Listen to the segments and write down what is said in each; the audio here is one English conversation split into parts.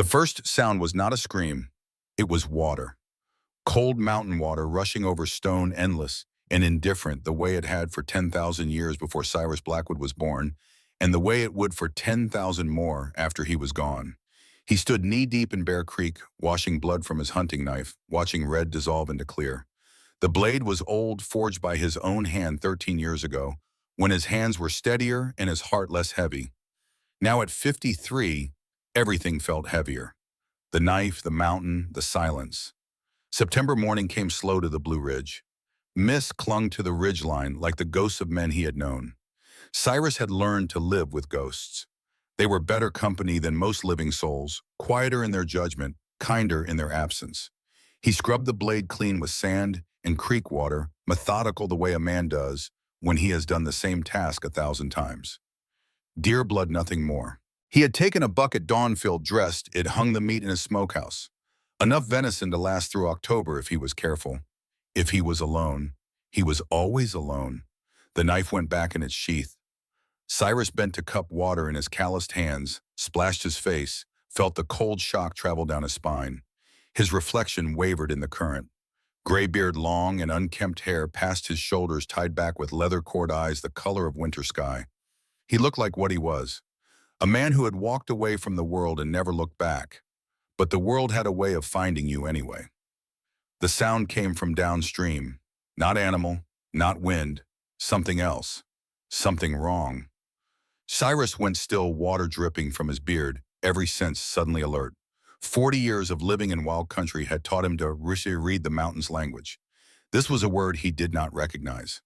The first sound was not a scream. It was water. Cold mountain water rushing over stone, endless and indifferent, the way it had for 10,000 years before Cyrus Blackwood was born, and the way it would for 10,000 more after he was gone. He stood knee-deep in Bear Creek, washing blood from his hunting knife, watching red dissolve into clear. The blade was old, forged by his own hand 13 years ago, when his hands were steadier and his heart less heavy. Now at 53, everything felt heavier. The knife, the mountain, the silence. September morning came slow to the Blue Ridge. Mist clung to the ridgeline like the ghosts of men he had known. Cyrus had learned to live with ghosts. They were better company than most living souls, quieter in their judgment, kinder in their absence. He scrubbed the blade clean with sand and creek water, methodical the way a man does when he has done the same task 1,000 times. Deer blood, nothing more. He had taken a bucket dawn-filled, dressed, it hung the meat in his smokehouse. Enough venison to last through October if he was careful. If he was alone, he was always alone. The knife went back in its sheath. Cyrus bent to cup water in his calloused hands, splashed his face, felt the cold shock travel down his spine. His reflection wavered in the current. Gray beard, long and unkempt hair past his shoulders, tied back with leather-cord eyes the color of winter sky. He looked like what he was, a man who had walked away from the world and never looked back. But the world had a way of finding you anyway. The sound came from downstream. Not animal, not wind, something else. Something wrong. Cyrus went still, water dripping from his beard, every sense suddenly alert. 40 years of living in wild country had taught him to read the mountain's language. This was a word he did not recognize.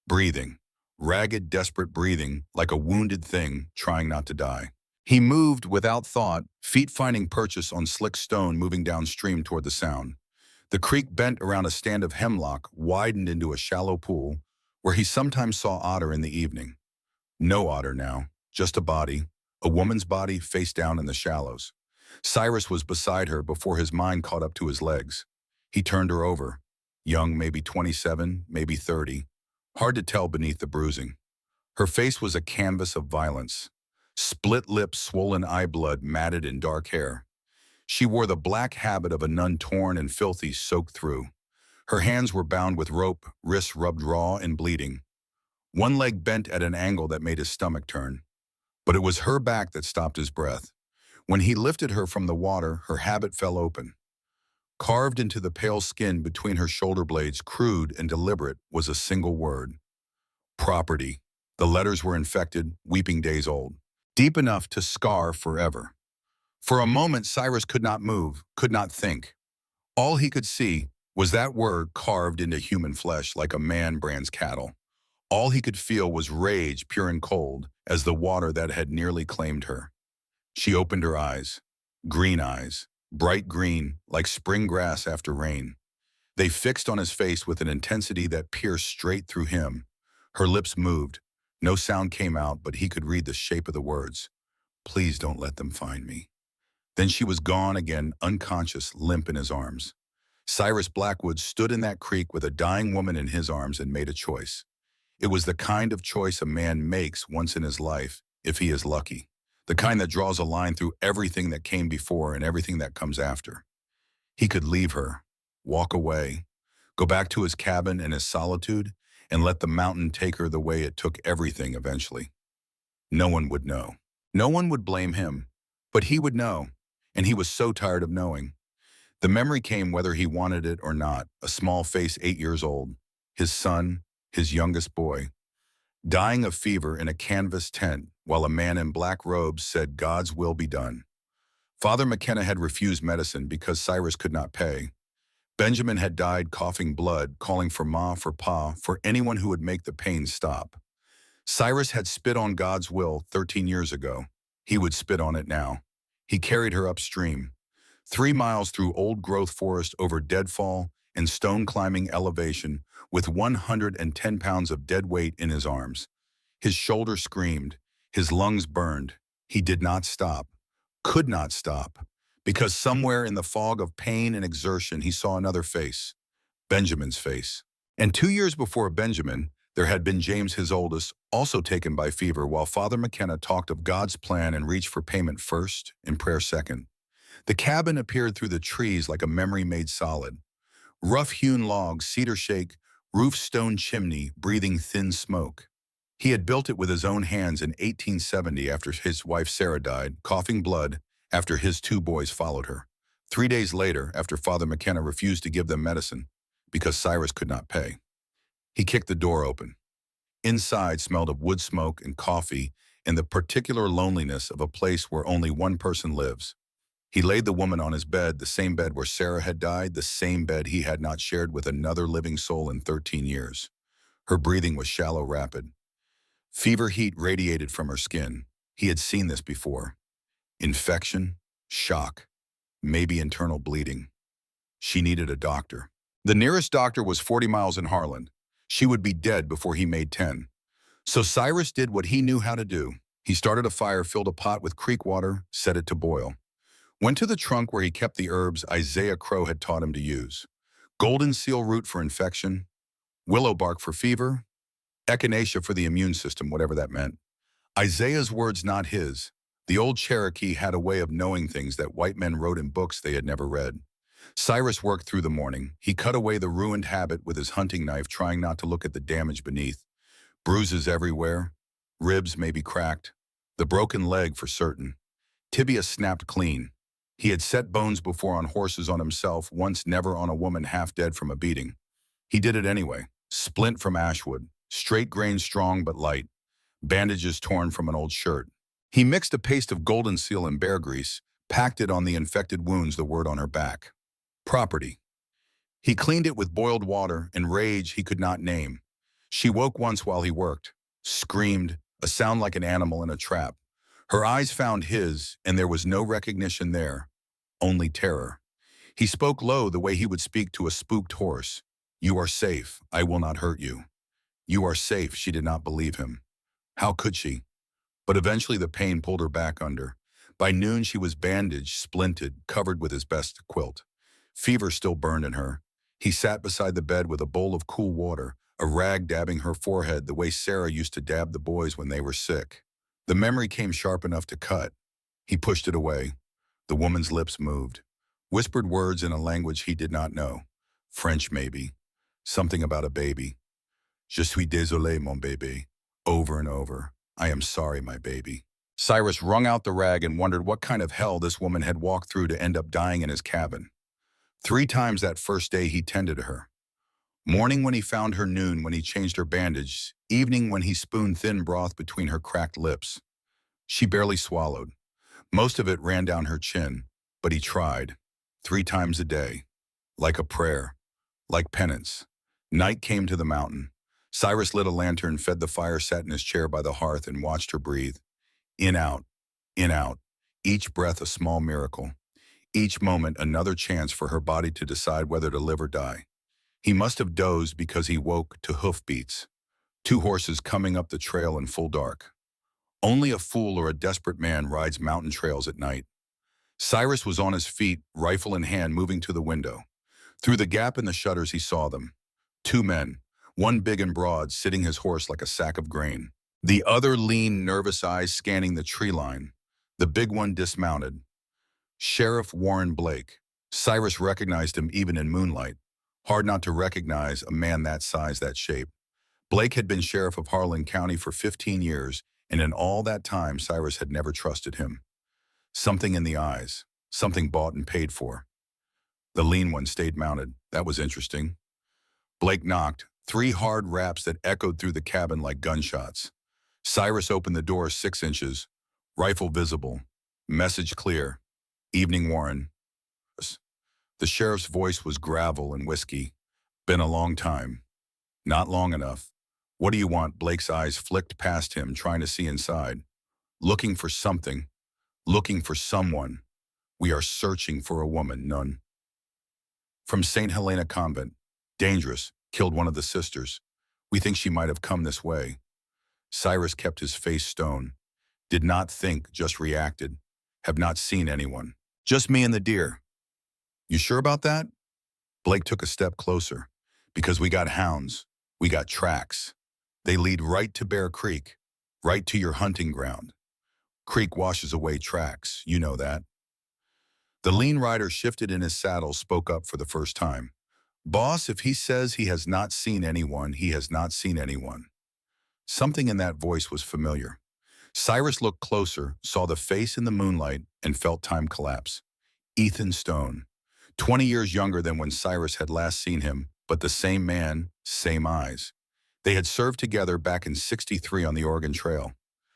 Breathing. Ragged, desperate breathing, like a wounded thing trying not to die. He moved without thought, feet finding purchase on slick stone, moving downstream toward the sound. The creek bent around a stand of hemlock, widened into a shallow pool, where he sometimes saw otter in the evening. No otter now, just a body, a woman's body face down in the shallows. Cyrus was beside her before his mind caught up to his legs. He turned her over, young, maybe 27, maybe 30. Hard to tell beneath the bruising. Her face was a canvas of violence. Split lips, swollen eye blood, matted in dark hair. She wore the black habit of a nun, torn and filthy, soaked through. Her hands were bound with rope, wrists rubbed raw and bleeding. One leg bent at an angle that made his stomach turn. But it was her back that stopped his breath. When he lifted her from the water, her habit fell open. Carved into the pale skin between her shoulder blades, crude and deliberate, was a single word. Property. The letters were infected, weeping days old. Deep enough to scar forever. For a moment, Cyrus could not move, could not think. All he could see was that word carved into human flesh like a man brands cattle. All he could feel was rage, pure and cold, as the water that had nearly claimed her. She opened her eyes, bright green, like spring grass after rain. They fixed on his face with an intensity that pierced straight through him. Her lips moved. No sound came out, but he could read the shape of the words. Please don't let them find me. Then she was gone again, unconscious, limp in his arms. Cyrus Blackwood stood in that creek with a dying woman in his arms and made a choice. It was the kind of choice a man makes once in his life, if he is lucky. The kind that draws a line through everything that came before and everything that comes after. He could leave her, walk away, go back to his cabin and his solitude, and let the mountain take her the way it took everything eventually. No one would know. No one would blame him, but he would know, and he was so tired of knowing. The memory came whether he wanted it or not, a small face 8 years old, his son, his youngest boy, dying of fever in a canvas tent while a man in black robes said God's will be done. Father McKenna had refused medicine because Cyrus could not pay. Benjamin had died coughing blood, calling for Ma, for Pa, for anyone who would make the pain stop. Cyrus had spit on God's will 13 years ago. He would spit on it now. He carried her upstream, 3 miles through old-growth forest over deadfall and stone-climbing elevation with 110 pounds of dead weight in his arms. His shoulder screamed. His lungs burned. He did not stop, could not stop, because somewhere in the fog of pain and exertion he saw another face, Benjamin's face. And 2 years before Benjamin, there had been James, his oldest, also taken by fever, while Father McKenna talked of God's plan and reached for payment first and prayer second. The cabin appeared through the trees like a memory made solid. Rough-hewn logs, cedar shake, roof stone chimney, breathing thin smoke. He had built it with his own hands in 1870 after his wife Sarah died, coughing blood, after his two boys followed her. 3 days later, after Father McKenna refused to give them medicine because Cyrus could not pay. He kicked the door open. Inside smelled of wood smoke and coffee and the particular loneliness of a place where only one person lives. He laid the woman on his bed, the same bed where Sarah had died, the same bed he had not shared with another living soul in 13 years. Her breathing was shallow, rapid. Fever heat radiated from her skin. He had seen this before. Infection, shock, maybe internal bleeding. She needed a doctor. The nearest doctor was 40 miles in Harlan. She would be dead before he made 10. So Cyrus did what he knew how to do. He started a fire, filled a pot with creek water, set it to boil. Went to the trunk where he kept the herbs Isaiah Crow had taught him to use. Golden seal root for infection, willow bark for fever, echinacea for the immune system, whatever that meant. Isaiah's words, not his. The old Cherokee had a way of knowing things that white men wrote in books they had never read. Cyrus worked through the morning. He cut away the ruined habit with his hunting knife, trying not to look at the damage beneath. Bruises everywhere, ribs maybe cracked, the broken leg for certain. Tibia snapped clean. He had set bones before on horses, on himself, once never on a woman half dead from a beating. He did it anyway. Splint from ashwood, straight grain strong but light, bandages torn from an old shirt. He mixed a paste of golden seal and bear grease, packed it on the infected wounds, the word on her back. Property. He cleaned it with boiled water and rage he could not name. She woke once while he worked, screamed, a sound like an animal in a trap. Her eyes found his, and there was no recognition there, only terror. He spoke low, the way he would speak to a spooked horse. "You are safe. I will not hurt you." "You are safe." She did not believe him. How could she? But eventually the pain pulled her back under. By noon she was bandaged, splinted, covered with his best quilt. Fever still burned in her. He sat beside the bed with a bowl of cool water, a rag dabbing her forehead the way Sarah used to dab the boys when they were sick. The memory came sharp enough to cut. He pushed it away. The woman's lips moved. Whispered words in a language he did not know. French, maybe. Something about a baby. "Je suis désolé, mon bébé." Over and over. "I am sorry, my baby." Cyrus wrung out the rag and wondered what kind of hell this woman had walked through to end up dying in his cabin. 3 times that first day he tended her. Morning when he found her, noon when he changed her bandage, evening when he spooned thin broth between her cracked lips. She barely swallowed. Most of it ran down her chin, but he tried. 3 times a day. Like a prayer. Like penance. Night came to the mountain. Cyrus lit a lantern, fed the fire, sat in his chair by the hearth, and watched her breathe. In, out. In, out. Each breath a small miracle. Each moment another chance for her body to decide whether to live or die. He must have dozed because he woke to hoofbeats. 2 horses coming up the trail in full dark. Only a fool or a desperate man rides mountain trails at night. Cyrus was on his feet, rifle in hand, moving to the window. Through the gap in the shutters he saw them. 2 men, one big and broad, sitting his horse like a sack of grain. The other lean, nervous eyes scanning the tree line. The big one dismounted. Sheriff Warren Blake. Cyrus recognized him even in moonlight. Hard not to recognize a man that size, that shape. Blake had been sheriff of Harlan County for 15 years, and in all that time, Cyrus had never trusted him. Something in the eyes, something bought and paid for. The lean one stayed mounted. That was interesting. Blake knocked, 3 hard raps that echoed through the cabin like gunshots. Cyrus opened the door 6 inches, rifle visible, message clear. "Evening, Warren." The sheriff's voice was gravel and whiskey. "Been a long time." "Not long enough." "What do you want?" Blake's eyes flicked past him, trying to see inside. "Looking for something. Looking for someone. We are searching for a woman, none. From St. Helena Convent. Dangerous. Killed one of the sisters. We think she might have come this way." Cyrus kept his face stone. Did not think, just reacted. "Have not seen anyone. Just me and the deer." "You sure about that?" Blake took a step closer. "Because we got hounds. We got tracks. They lead right to Bear Creek, right to your hunting ground. Creek washes away tracks, you know that." The lean rider shifted in his saddle, spoke up for the first time. Boss, if he says he has not seen anyone, he has not seen anyone. Something in that voice was familiar. Cyrus looked closer, saw the face in the moonlight, and felt time collapse. Ethan Stone. 20 years younger than when Cyrus had last seen him, but the same man, same eyes. They had served together back in '63 on the Oregon Trail.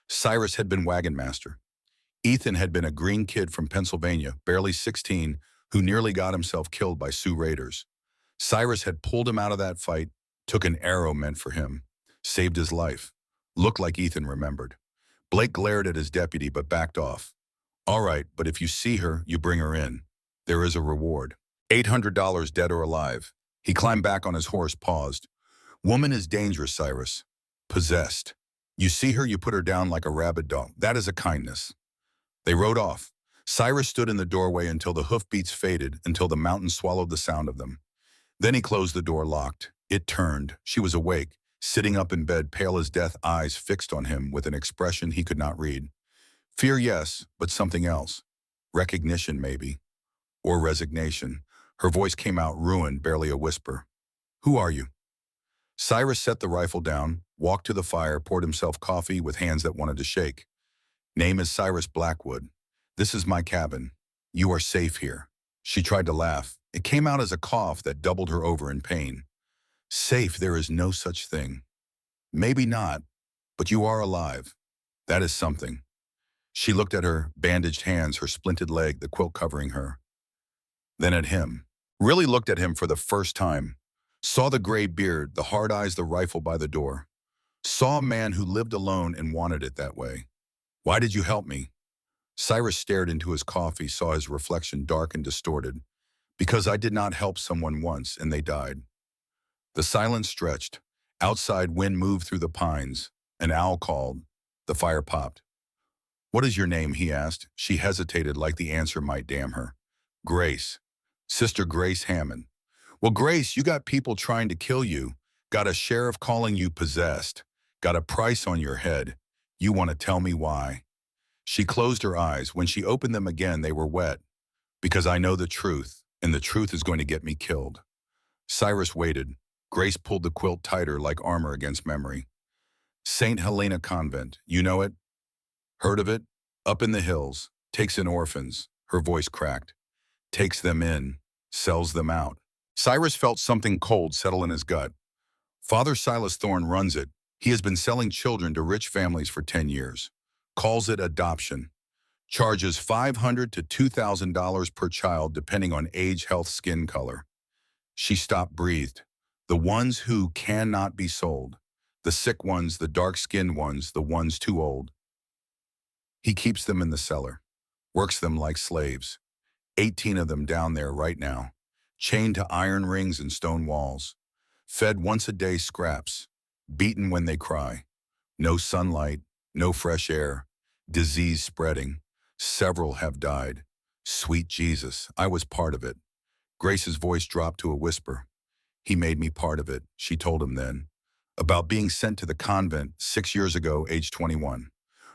Cyrus had been wagon master. Ethan had been a green kid from Pennsylvania, barely 16, who nearly got himself killed by Sioux raiders. Cyrus had pulled him out of that fight, took an arrow meant for him, saved his life. Looked like Ethan remembered. Blake glared at his deputy but backed off. All right, but if you see her, you bring her in. There is a reward. $800 dead or alive. He climbed back on his horse, paused. Woman is dangerous, Cyrus. Possessed. You see her, you put her down like a rabid dog. That is a kindness. They rode off. Cyrus stood in the doorway until the hoofbeats faded, until the mountain swallowed the sound of them. Then he closed the door, locked. It turned. She was awake, sitting up in bed, pale as death, eyes fixed on him with an expression he could not read. Fear, yes, but something else. Recognition, maybe. Or resignation. Her voice came out ruined, barely a whisper. Who are you? Cyrus set the rifle down, walked to the fire, poured himself coffee with hands that wanted to shake. Name is Cyrus Blackwood. This is my cabin. You are safe here. She tried to laugh. It came out as a cough that doubled her over in pain. Safe, there is no such thing. Maybe not, but you are alive. That is something. She looked at her bandaged hands, her splinted leg, the quilt covering her. Then at him. Really looked at him for the first time. Saw the gray beard, the hard eyes, the rifle by the door. Saw a man who lived alone and wanted it that way. Why did you help me? Cyrus stared into his coffee, saw his reflection dark and distorted. Because I did not help someone once and they died. The silence stretched. Outside, wind moved through the pines. An owl called. The fire popped. What is your name? He asked. She hesitated like the answer might damn her. Grace. Sister Grace Hammond. Well, Grace, you got people trying to kill you. Got a sheriff calling you possessed. Got a price on your head. You want to tell me why? She closed her eyes. When she opened them again, they were wet. Because I know the truth, and the truth is going to get me killed. Cyrus waited. Grace pulled the quilt tighter like armor against memory. St. Helena Convent, you know it? Heard of it? Up in the hills. Takes in orphans. Her voice cracked. Takes them in. Sells them out. Cyrus felt something cold settle in his gut. Father Silas Thorne runs it. He has been selling children to rich families for 10 years. Calls it adoption. Charges $500 to $2,000 per child depending on age, health, skin color. She stopped, breathed. The ones who cannot be sold. The sick ones, the dark-skinned ones, the ones too old. He keeps them in the cellar. Works them like slaves. 18 of them down there right now. Chained to iron rings and stone walls. Fed once a day scraps. Beaten when they cry. No sunlight, no fresh air. Disease spreading. Several have died. Sweet Jesus, I was part of it. Grace's voice dropped to a whisper. He made me part of it, she told him then. About being sent to the convent 6 years ago, age 21.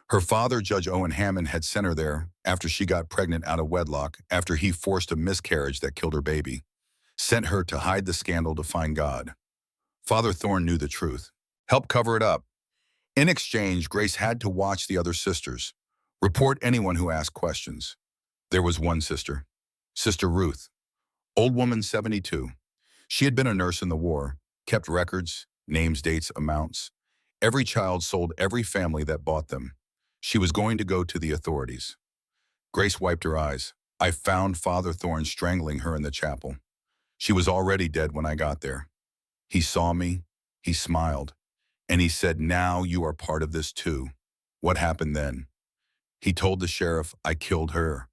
Her father, Judge Owen Hammond, had sent her there after she got pregnant out of wedlock, after he forced a miscarriage that killed her baby. Sent her to hide the scandal to find God. Father Thorne knew the truth. Helped cover it up. In exchange, Grace had to watch the other sisters. Report anyone who asked questions. There was one sister. Sister Ruth. Old woman, 72. She had been a nurse in the war, kept records, names, dates, amounts. Every child sold every family that bought them. She was going to go to the authorities. Grace wiped her eyes. I found Father Thorne strangling her in the chapel. She was already dead when I got there. He saw me, he smiled, and he said, now you are part of this too. What happened then? He told the sheriff I killed her.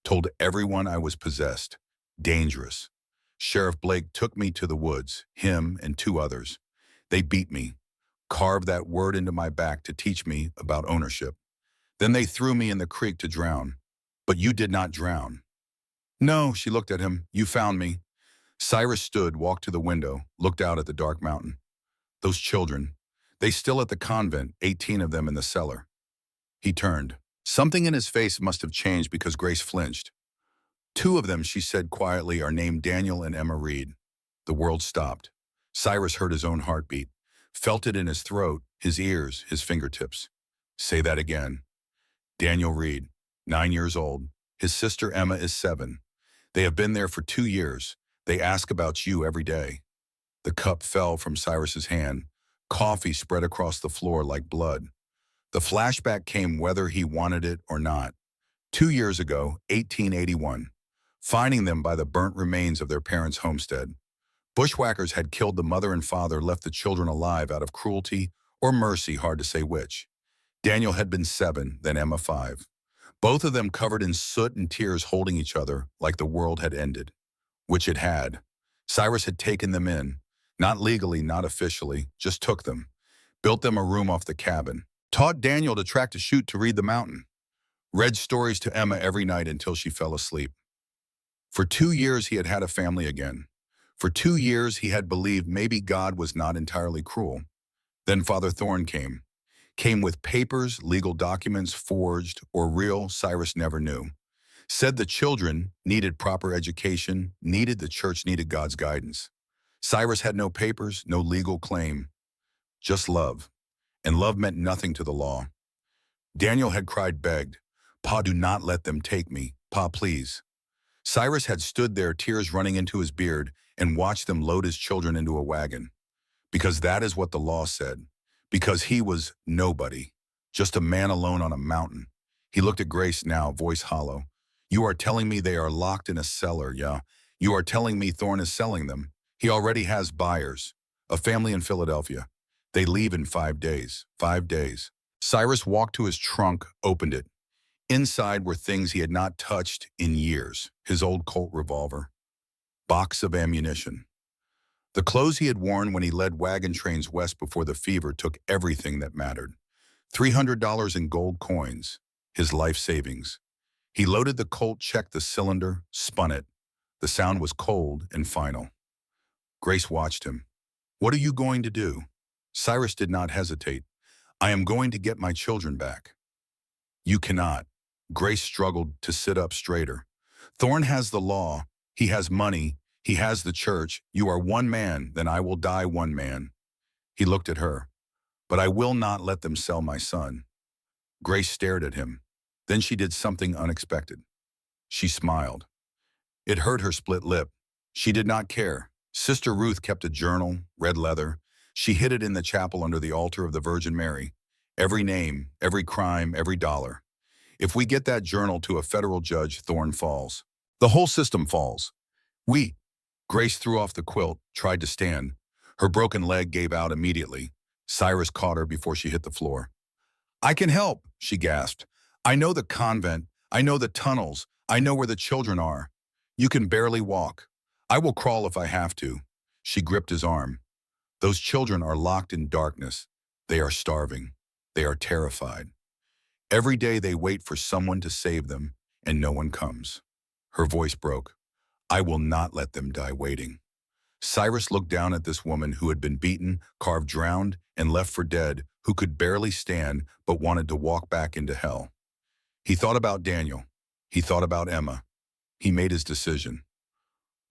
Told everyone I was possessed. Dangerous. Sheriff Blake took me to the woods, him and 2 others. They beat me, carved that word into my back to teach me about ownership. Then they threw me in the creek to drown. But you did not drown. No, she looked at him. You found me. Cyrus stood, walked to the window, looked out at the dark mountain. Those children, they still at the convent, 18 of them in the cellar. He turned. Something in his face must have changed because Grace flinched. Two of them, she said quietly, are named Daniel and Emma Reed. The world stopped. Cyrus heard his own heartbeat, felt it in his throat, his ears, his fingertips. Say that again. Daniel Reed, 9 years old. His sister Emma is 7. They have been there for 2 years. They ask about you every day. The cup fell from Cyrus's hand. Coffee spread across the floor like blood. The flashback came whether he wanted it or not. 2 years ago, 1881, finding them by the burnt remains of their parents' homestead. Bushwhackers had killed the mother and father, left the children alive out of cruelty or mercy, hard to say which. Daniel had been 7, then Emma 5. Both of them covered in soot and tears, holding each other like the world had ended, which it had. Cyrus had taken them in, not legally, not officially, just took them, built them a room off the cabin, taught Daniel to track, to shoot, to read the mountain, read stories to Emma every night until she fell asleep. For 2 years he had had a family again. For 2 years he had believed maybe God was not entirely cruel. Then Father Thorn came with papers, legal documents, forged or real, Cyrus never knew. Said the children needed proper education, needed the church, needed God's guidance. Cyrus had no papers, no legal claim, just love. And love meant nothing to the law. Daniel had cried, begged, "Pa, do not let them take me. Pa, please." Cyrus had stood there, tears running into his beard, and watched them load his children into a wagon. Because that is what the law said. Because he was nobody, just a man alone on a mountain. He looked at Grace now, voice hollow. "You are telling me they are locked in a cellar, yeah? You are telling me Thorne is selling them? He already has buyers. A family in Philadelphia. They leave in 5 days. 5 days." Cyrus walked to his trunk, opened it. Inside were things he had not touched in years. His old Colt revolver. Box of ammunition. The clothes he had worn when he led wagon trains west before the fever took everything that mattered. $300 in gold coins. His life savings. He loaded the Colt, checked the cylinder, spun it. The sound was cold and final. Grace watched him. "What are you going to do?" Cyrus did not hesitate. "I am going to get my children back." "You cannot." Grace struggled to sit up straighter. "Thorne has the law. He has money. He has the church. You are one man, then I will die one man." He looked at her. "But I will not let them sell my son." Grace stared at him. Then she did something unexpected. She smiled. It hurt her split lip. She did not care. Sister Ruth kept a journal, red leather. She hid it in the chapel under the altar of the Virgin Mary. Every name, every crime, every dollar. If we get that journal to a federal judge, Thorne falls. The whole system falls. We. Grace threw off the quilt, tried to stand. Her broken leg gave out immediately. Cyrus caught her before she hit the floor. "I can help," she gasped. "I know the convent. I know the tunnels. I know where the children are. You can barely walk. I will crawl if I have to." She gripped his arm. "Those children are locked in darkness. They are starving. They are terrified. Every day they wait for someone to save them, and no one comes." Her voice broke. "I will not let them die waiting." Cyrus looked down at this woman who had been beaten, carved, drowned, and left for dead, who could barely stand but wanted to walk back into hell. He thought about Daniel. He thought about Emma. He made his decision.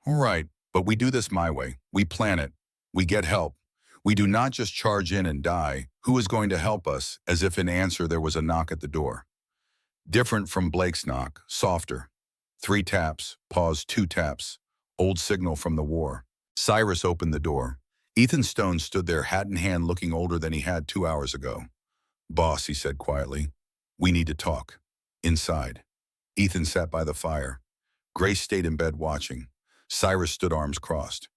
"All right, but we do this my way. We plan it. We get help. We do not just charge in and die. Who is going to help us?" As if in answer there was a knock at the door. Different from Blake's knock, softer. 3 taps, pause, 2 taps. Old signal from the war. Cyrus opened the door. Ethan Stone stood there, hat in hand, looking older than he had 2 hours ago. "Boss," he said quietly, "we need to talk." Inside. Ethan sat by the fire. Grace stayed in bed watching. Cyrus stood, arms crossed.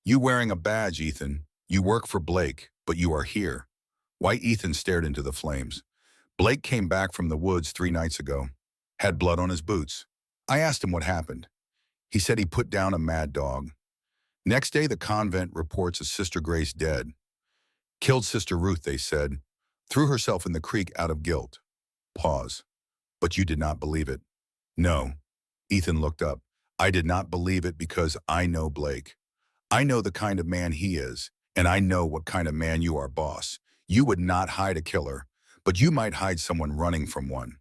"You wearing a badge, Ethan. You work for Blake, but you are here." White Ethan stared into the flames. "Blake came back from the woods 3 nights ago. Had blood on his boots. I asked him what happened. He said he put down a mad dog. Next day the convent reports a Sister Grace dead. Killed Sister Ruth, they said. Threw herself in the creek out of guilt." Pause. "But you did not believe it?" "No." Ethan looked up. "I did not believe it because I know Blake. I know the kind of man he is, and I know what kind of man you are, boss. You would not hide a killer, but you might hide someone running from one."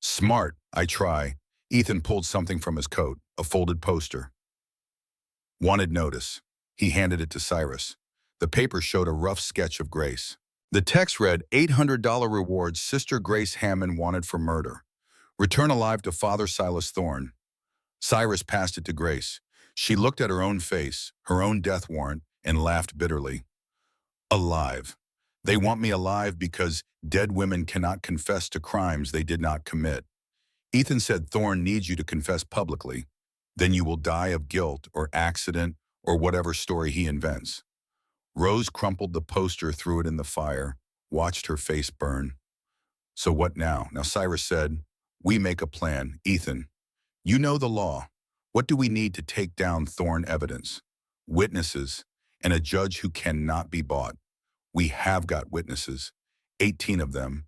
"Smart, I try." Ethan pulled something from his coat, a folded poster. Wanted notice. He handed it to Cyrus. The paper showed a rough sketch of Grace. The text read, $800 reward Sister Grace Hammond wanted for murder. Return alive to Father Silas Thorne. Cyrus passed it to Grace. She looked at her own face, her own death warrant, and laughed bitterly. Alive. They want me alive because dead women cannot confess to crimes they did not commit. Ethan said Thorne needs you to confess publicly. Then you will die of guilt or accident or whatever story he invents. Rose crumpled the poster, threw it in the fire, watched her face burn. So what now? Now Cyrus said, we make a plan. Ethan, you know the law. What do we need to take down Thorne evidence? Witnesses, and a judge who cannot be bought. We have got witnesses, 18 of them.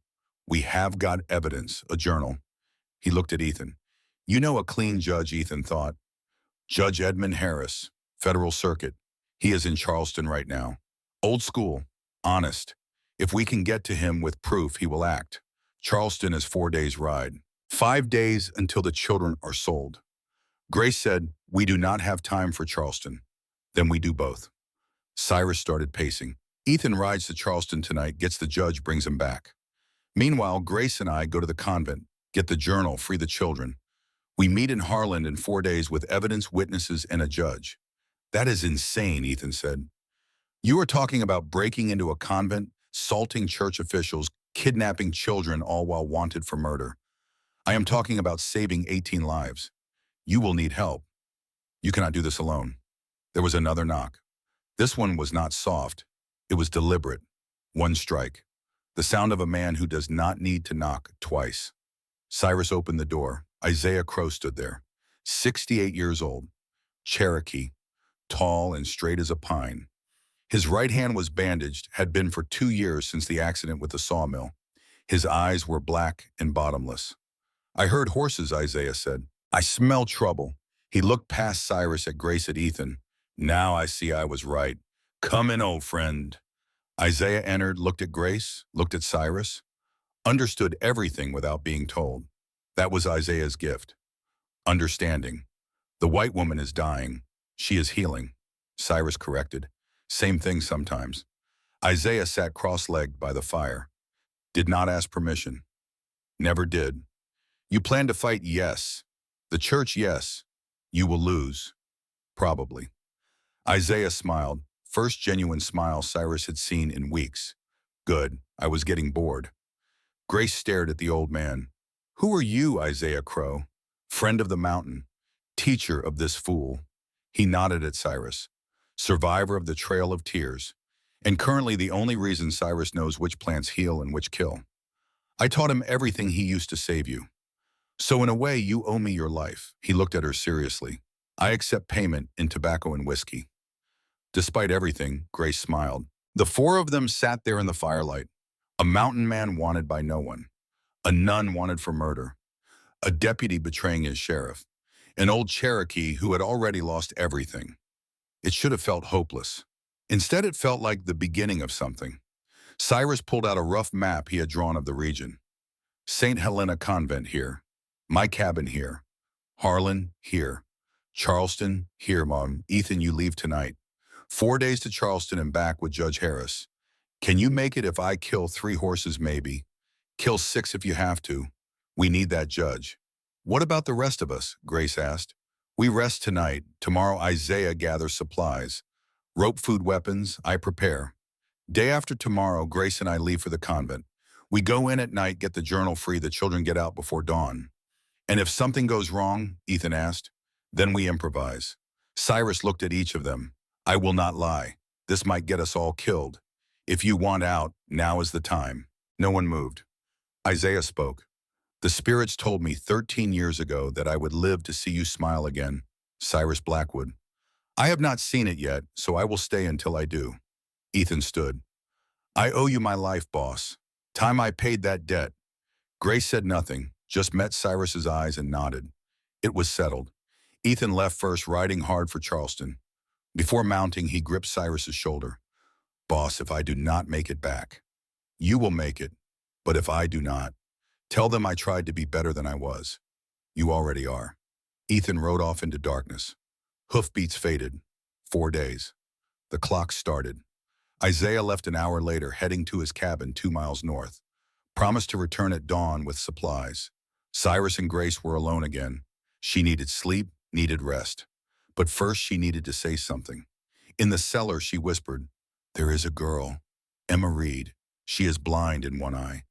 We have got evidence, a journal. He looked at Ethan. You know a clean judge, Ethan thought. Judge Edmund Harris, Federal Circuit. He is in Charleston right now. Old school, honest. If we can get to him with proof, he will act. Charleston is 4 days' ride. 5 days until the children are sold. Grace said, we do not have time for Charleston. Then we do both. Cyrus started pacing. Ethan rides to Charleston tonight, gets the judge, brings him back. Meanwhile, Grace and I go to the convent, get the journal, free the children. We meet in Harlan in 4 days with evidence, witnesses, and a judge. That is insane, Ethan said. You are talking about breaking into a convent, assaulting church officials, kidnapping children, all while wanted for murder. I am talking about saving 18 lives. You will need help. You cannot do this alone. There was another knock. This one was not soft. It was deliberate. One strike. The sound of a man who does not need to knock twice. Cyrus opened the door. Isaiah Crow stood there. 68 years old. Cherokee. Tall and straight as a pine. His right hand was bandaged, had been for 2 years since the accident with the sawmill. His eyes were black and bottomless. I heard horses, Isaiah said. I smell trouble. He looked past Cyrus at Grace, at Ethan. Now I see I was right. Come in, old friend. Isaiah entered, looked at Grace, looked at Cyrus, understood everything without being told. That was Isaiah's gift. Understanding. The white woman is dying. She is healing. Cyrus corrected. Same thing sometimes. Isaiah sat cross-legged by the fire. Did not ask permission. Never did. You plan to fight? Yes. The church? Yes. You will lose. Probably. Isaiah smiled. First genuine smile Cyrus had seen in weeks. Good. I was getting bored. Grace stared at the old man. Who are you, Isaiah Crow? Friend of the mountain. Teacher of this fool. He nodded at Cyrus. Survivor of the Trail of Tears. And currently the only reason Cyrus knows which plants heal and which kill. I taught him everything he used to save you. So in a way, you owe me your life. He looked at her seriously. I accept payment in tobacco and whiskey. Despite everything, Grace smiled. The four of them sat there in the firelight. A mountain man wanted by no one. A nun wanted for murder. A deputy betraying his sheriff. An old Cherokee who had already lost everything. It should have felt hopeless. Instead, it felt like the beginning of something. Cyrus pulled out a rough map he had drawn of the region. St. Helena Convent here. My cabin here. Harlan here. Charleston here, Mom. Ethan, you leave tonight. 4 days to Charleston and back with Judge Harris. Can you make it if I kill 3 horses maybe? Kill 6 if you have to. We need that judge. What about the rest of us? Grace asked. We rest tonight. Tomorrow Isaiah gathers supplies. Rope, food, weapons, I prepare. Day after tomorrow, Grace and I leave for the convent. We go in at night, get the journal free, the children get out before dawn. And if something goes wrong, Ethan asked, then we improvise. Cyrus looked at each of them. I will not lie. This might get us all killed. If you want out, now is the time. No one moved. Isaiah spoke. The spirits told me 13 years ago that I would live to see you smile again. Cyrus Blackwood. I have not seen it yet, so I will stay until I do. Ethan stood. I owe you my life, boss. Time I paid that debt. Grace said nothing, just met Cyrus's eyes and nodded. It was settled. Ethan left first, riding hard for Charleston. Before mounting, he gripped Cyrus's shoulder. Boss, if I do not make it back, you will make it. But if I do not, tell them I tried to be better than I was. You already are. Ethan rode off into darkness. Hoofbeats faded. 4 days. The clock started. Isaiah left an hour later, heading to his cabin 2 miles north. Promised to return at dawn with supplies. Cyrus and Grace were alone again. She needed sleep, needed rest. But first she needed to say something. In the cellar, she whispered, "There is a girl, Emma Reed. She is blind in one eye."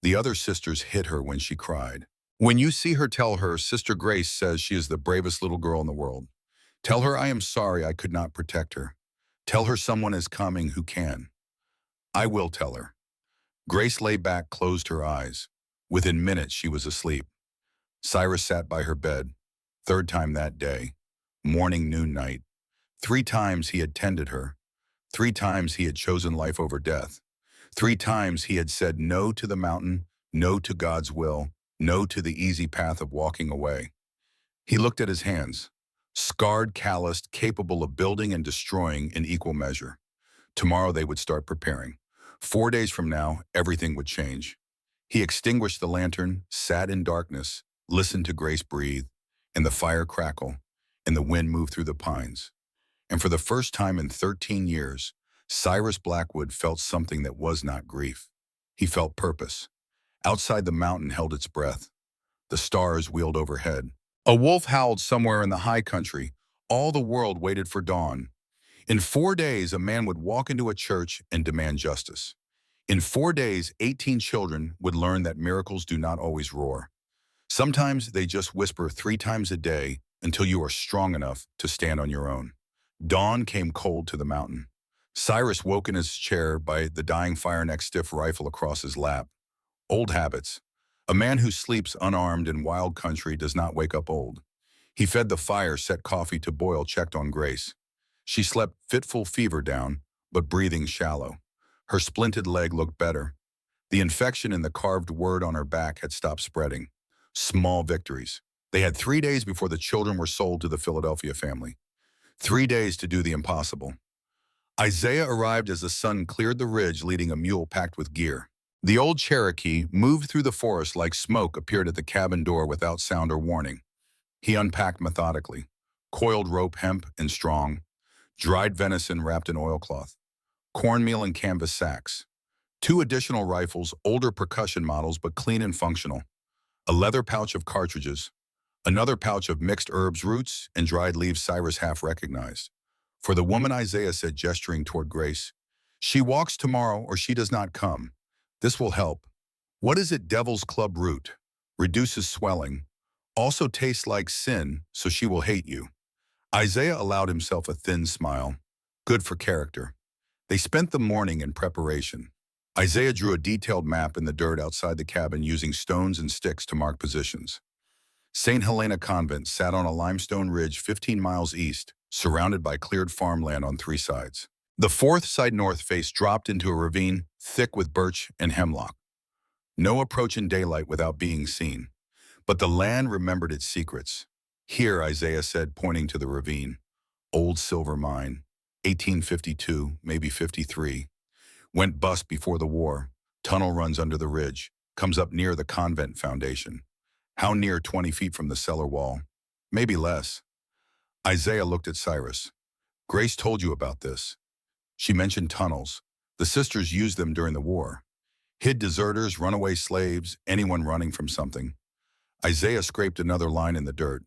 The other sisters hit her when she cried. "When you see her, tell her Sister Grace says she is the bravest little girl in the world. Tell her I am sorry I could not protect her. Tell her someone is coming who can." "I will tell her." Grace lay back, closed her eyes. Within minutes, she was asleep. Cyrus sat by her bed. Third time that day. Morning, noon, night. 3 times he had tended her. 3 times he had chosen life over death. 3 times he had said no to the mountain, no to God's will, no to the easy path of walking away. He looked at his hands. Scarred, calloused, capable of building and destroying in equal measure. Tomorrow they would start preparing. 4 days from now, everything would change. He extinguished the lantern, sat in darkness, listened to Grace breathe, and the fire crackle, and the wind move through the pines. And for the first time in 13 years, Cyrus Blackwood felt something that was not grief. He felt purpose. Outside, the mountain held its breath. The stars wheeled overhead. A wolf howled somewhere in the high country. All the world waited for dawn. In 4 days, a man would walk into a church and demand justice. In 4 days, 18 children would learn that miracles do not always roar. Sometimes they just whisper 3 times a day until you are strong enough to stand on your own. Dawn came cold to the mountain. Cyrus woke in his chair by the dying fire neck, stiff rifle across his lap. Old habits. A man who sleeps unarmed in wild country does not wake up old. He fed the fire, set coffee to boil, checked on Grace. She slept fitful fever down, but breathing shallow. Her splinted leg looked better. The infection in the carved word on her back had stopped spreading. Small victories. They had 3 days before the children were sold to the Philadelphia family. 3 days to do the impossible. Isaiah arrived as the sun cleared the ridge, leading a mule packed with gear. The old Cherokee moved through the forest like smoke, appeared at the cabin door without sound or warning. He unpacked methodically. Coiled rope, hemp and strong. Dried venison wrapped in oilcloth. Cornmeal in canvas sacks. 2 additional rifles, older percussion models but clean and functional. A leather pouch of cartridges. Another pouch of mixed herbs, roots, and dried leaves Cyrus half recognized. "For the woman," Isaiah said, gesturing toward Grace. "She walks tomorrow or she does not come. This will help." "What is it?" "Devil's club root. Reduces swelling. Also tastes like sin, so she will hate you." Isaiah allowed himself a thin smile. Good for character. They spent the morning in preparation. Isaiah drew a detailed map in the dirt outside the cabin, using stones and sticks to mark positions. St. Helena Convent sat on a limestone ridge 15 miles east, surrounded by cleared farmland on 3 sides. The fourth side, north face, dropped into a ravine thick with birch and hemlock. No approach in daylight without being seen. But the land remembered its secrets. "Here," Isaiah said, pointing to the ravine. "Old silver mine. 1852, maybe 53. Went bust before the war. Tunnel runs under the ridge. Comes up near the convent foundation. How near? 20 feet from the cellar wall. Maybe less." Isaiah looked at Cyrus. "Grace told you about this." She mentioned tunnels. The sisters used them during the war. Hid deserters, runaway slaves, anyone running from something. Isaiah scraped another line in the dirt.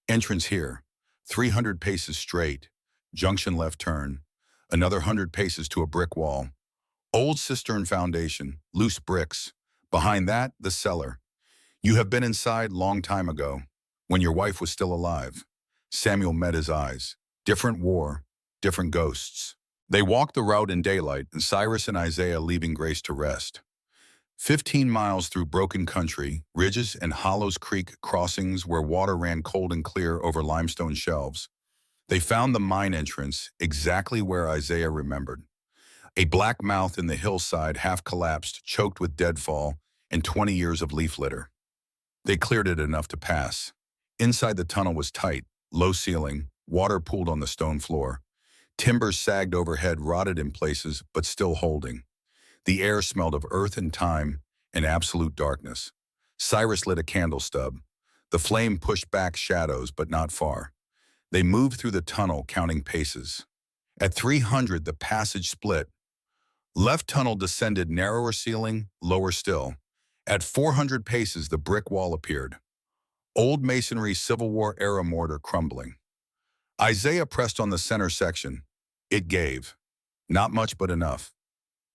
"Entrance here. 300 paces straight. Junction left turn. Another 100 paces to a brick wall. Old cistern foundation, loose bricks. Behind that, the cellar. You have been inside long time ago, when your wife was still alive." Samuel met his eyes. Different war, different ghosts. They walked the route in daylight, and Cyrus and Isaiah leaving Grace to rest. 15 miles through broken country, ridges and hollows, creek crossings where water ran cold and clear over limestone shelves. They found the mine entrance exactly where Isaiah remembered. A black mouth in the hillside, half collapsed, choked with deadfall and 20 years of leaf litter. They cleared it enough to pass. Inside, the tunnel was tight, low ceiling, water pooled on the stone floor. Timbers sagged overhead, rotted in places, but still holding. The air smelled of earth and time and absolute darkness. Cyrus lit a candle stub. The flame pushed back shadows, but not far. They moved through the tunnel, counting paces. At 300, the passage split. Left tunnel descended, narrower ceiling, lower still. At 400 paces, the brick wall appeared. Old masonry Civil War era mortar crumbling. Isaiah pressed on the center section. It gave. Not much, but enough.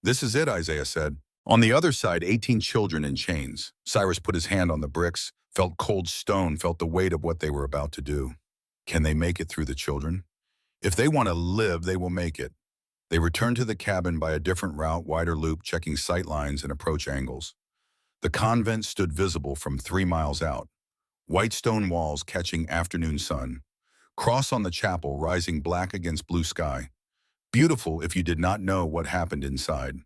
This is it, Isaiah said. On the other side, 18 children in chains. Cyrus put his hand on the bricks, felt cold stone, felt the weight of what they were about to do. Can they make it through, the children? If they want to live, they will make it. They returned to the cabin by a different route, wider loop, checking sight lines and approach angles. The convent stood visible from 3 miles out. White stone walls catching afternoon sun. Cross on the chapel rising black against blue sky. Beautiful if you did not know what happened inside.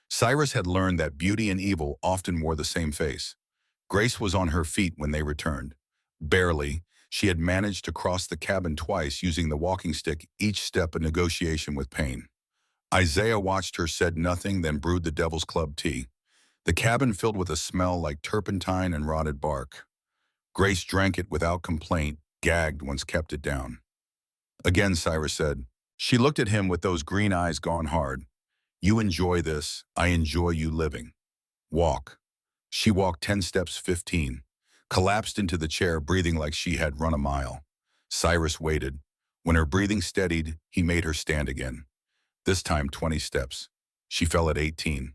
Cyrus had learned that beauty and evil often wore the same face. Grace was on her feet when they returned. Barely, she had managed to cross the cabin twice using the walking stick, each step a negotiation with pain. Isaiah watched her, said nothing, then brewed the Devil's Club tea. The cabin filled with a smell like turpentine and rotted bark. Grace drank it without complaint, gagged once kept it down. Again, Cyrus said. She looked at him with those green eyes gone hard. You enjoy this, I enjoy you living. Walk. She walked 10 steps, 15. Collapsed into the chair, breathing like she had run a mile. Cyrus waited. When her breathing steadied, he made her stand again. This time 20 steps. She fell at 18.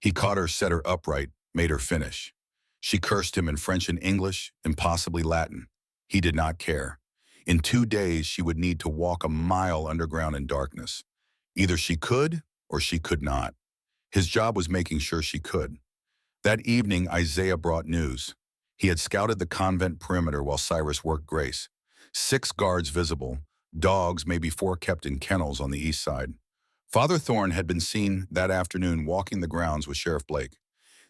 He caught her, set her upright, made her finish. She cursed him in French and English, impossibly Latin. He did not care. In 2 days, she would need to walk a mile underground in darkness. Either she could or she could not. His job was making sure she could. That evening, Isaiah brought news. He had scouted the convent perimeter while Cyrus worked Grace. 6 guards visible, dogs, maybe 4 kept in kennels on the east side. Father Thorne had been seen that afternoon walking the grounds with Sheriff Blake.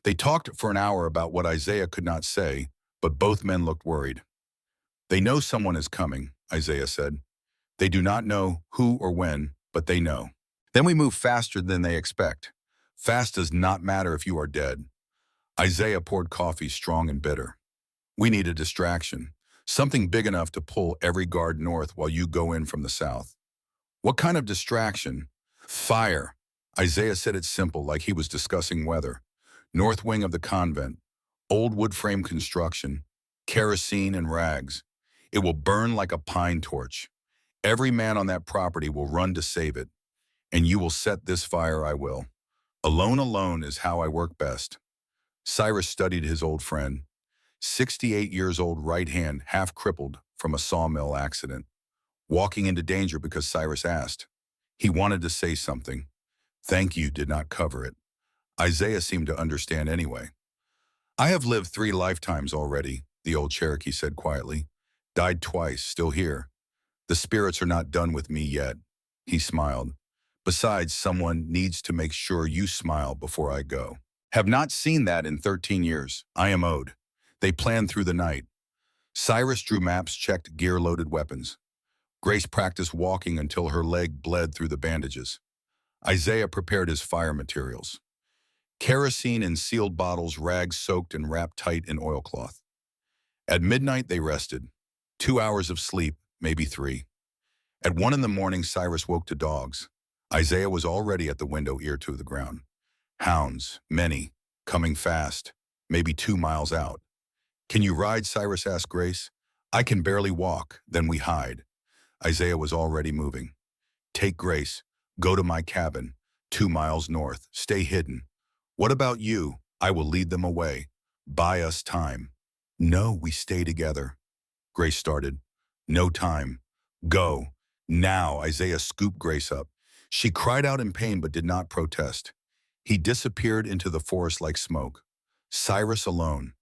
They talked for an hour about what Isaiah could not say, but both men looked worried. They know someone is coming, Isaiah said. They do not know who or when, but they know. Then we move faster than they expect. Fast does not matter if you are dead. Isaiah poured coffee, strong and bitter. We need a distraction, something big enough to pull every guard north while you go in from the south. What kind of distraction? Fire. Isaiah said it simple, like he was discussing weather. North wing of the convent, old wood frame construction, kerosene and rags. It will burn like a pine torch. Every man on that property will run to save it. And you will set this fire, I will. Alone is how I work best. Cyrus studied his old friend. 68 years old, right hand, half crippled from a sawmill accident. Walking into danger because Cyrus asked. He wanted to say something. Thank you did not cover it. Isaiah seemed to understand anyway. I have lived 3 lifetimes already, the old Cherokee said quietly. Died twice, still here. The spirits are not done with me yet. He smiled. Besides, someone needs to make sure you smile before I go. Have not seen that in 13 years. I am owed. They planned through the night. Cyrus drew maps, checked gear-loaded weapons. Grace practiced walking until her leg bled through the bandages. Isaiah prepared his fire materials. Kerosene in sealed bottles, rags soaked and wrapped tight in oilcloth. At midnight, they rested. 2 hours of sleep, maybe 3. At 1 in the morning, Cyrus woke to dogs. Isaiah was already at the window, ear to the ground. Hounds, many, coming fast, maybe 2 miles out. Can you ride, Cyrus asked Grace. I can barely walk, then we hide. Isaiah was already moving. Take Grace, go to my cabin, 2 miles north, stay hidden. What about you? I will lead them away. Buy us time. No, we stay together. Grace started. No time. Go. Now, Isaiah scooped Grace up. She cried out in pain but did not protest. He disappeared into the forest like smoke. Cyrus alone.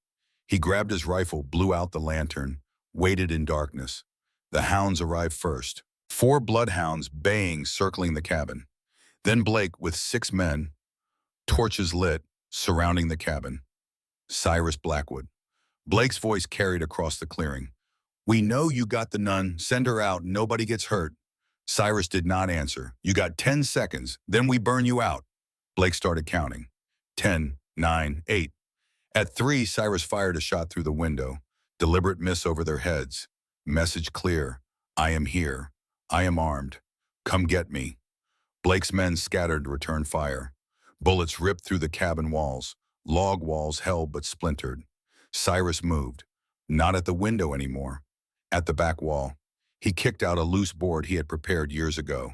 He grabbed his rifle, blew out the lantern, waited in darkness. The hounds arrived first. 4 bloodhounds baying, circling the cabin. Then Blake with 6 men, torches lit, surrounding the cabin. Cyrus Blackwood. Blake's voice carried across the clearing. We know you got the nun. Send her out. Nobody gets hurt. Cyrus did not answer. You got 10 seconds. Then we burn you out. Blake started counting. 10, 9, 8. At 3, Cyrus fired a shot through the window. Deliberate miss over their heads. Message clear. I am here. I am armed. Come get me. Blake's men scattered to return fire. Bullets ripped through the cabin walls. Log walls held but splintered. Cyrus moved. Not at the window anymore. At the back wall. He kicked out a loose board he had prepared years ago.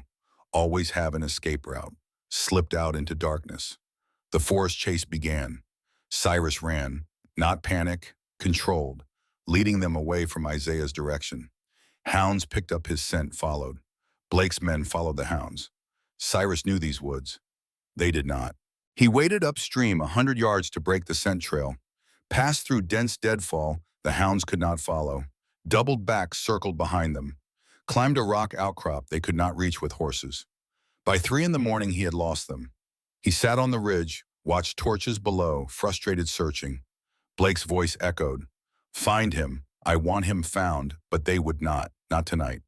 Always have an escape route. Slipped out into darkness. The forest chase began. Cyrus ran. Not panic. Controlled. Leading them away from Isaiah's direction. Hounds picked up his scent, followed. Blake's men followed the hounds. Cyrus knew these woods. They did not. He waded upstream 100 yards to break the scent trail. Passed through dense deadfall the hounds could not follow. Doubled back, circled behind them. Climbed a rock outcrop they could not reach with horses. By 3 in the morning he had lost them. He sat on the ridge, watched torches below, frustrated searching. Blake's voice echoed. Find him. I want him found, but they would not tonight.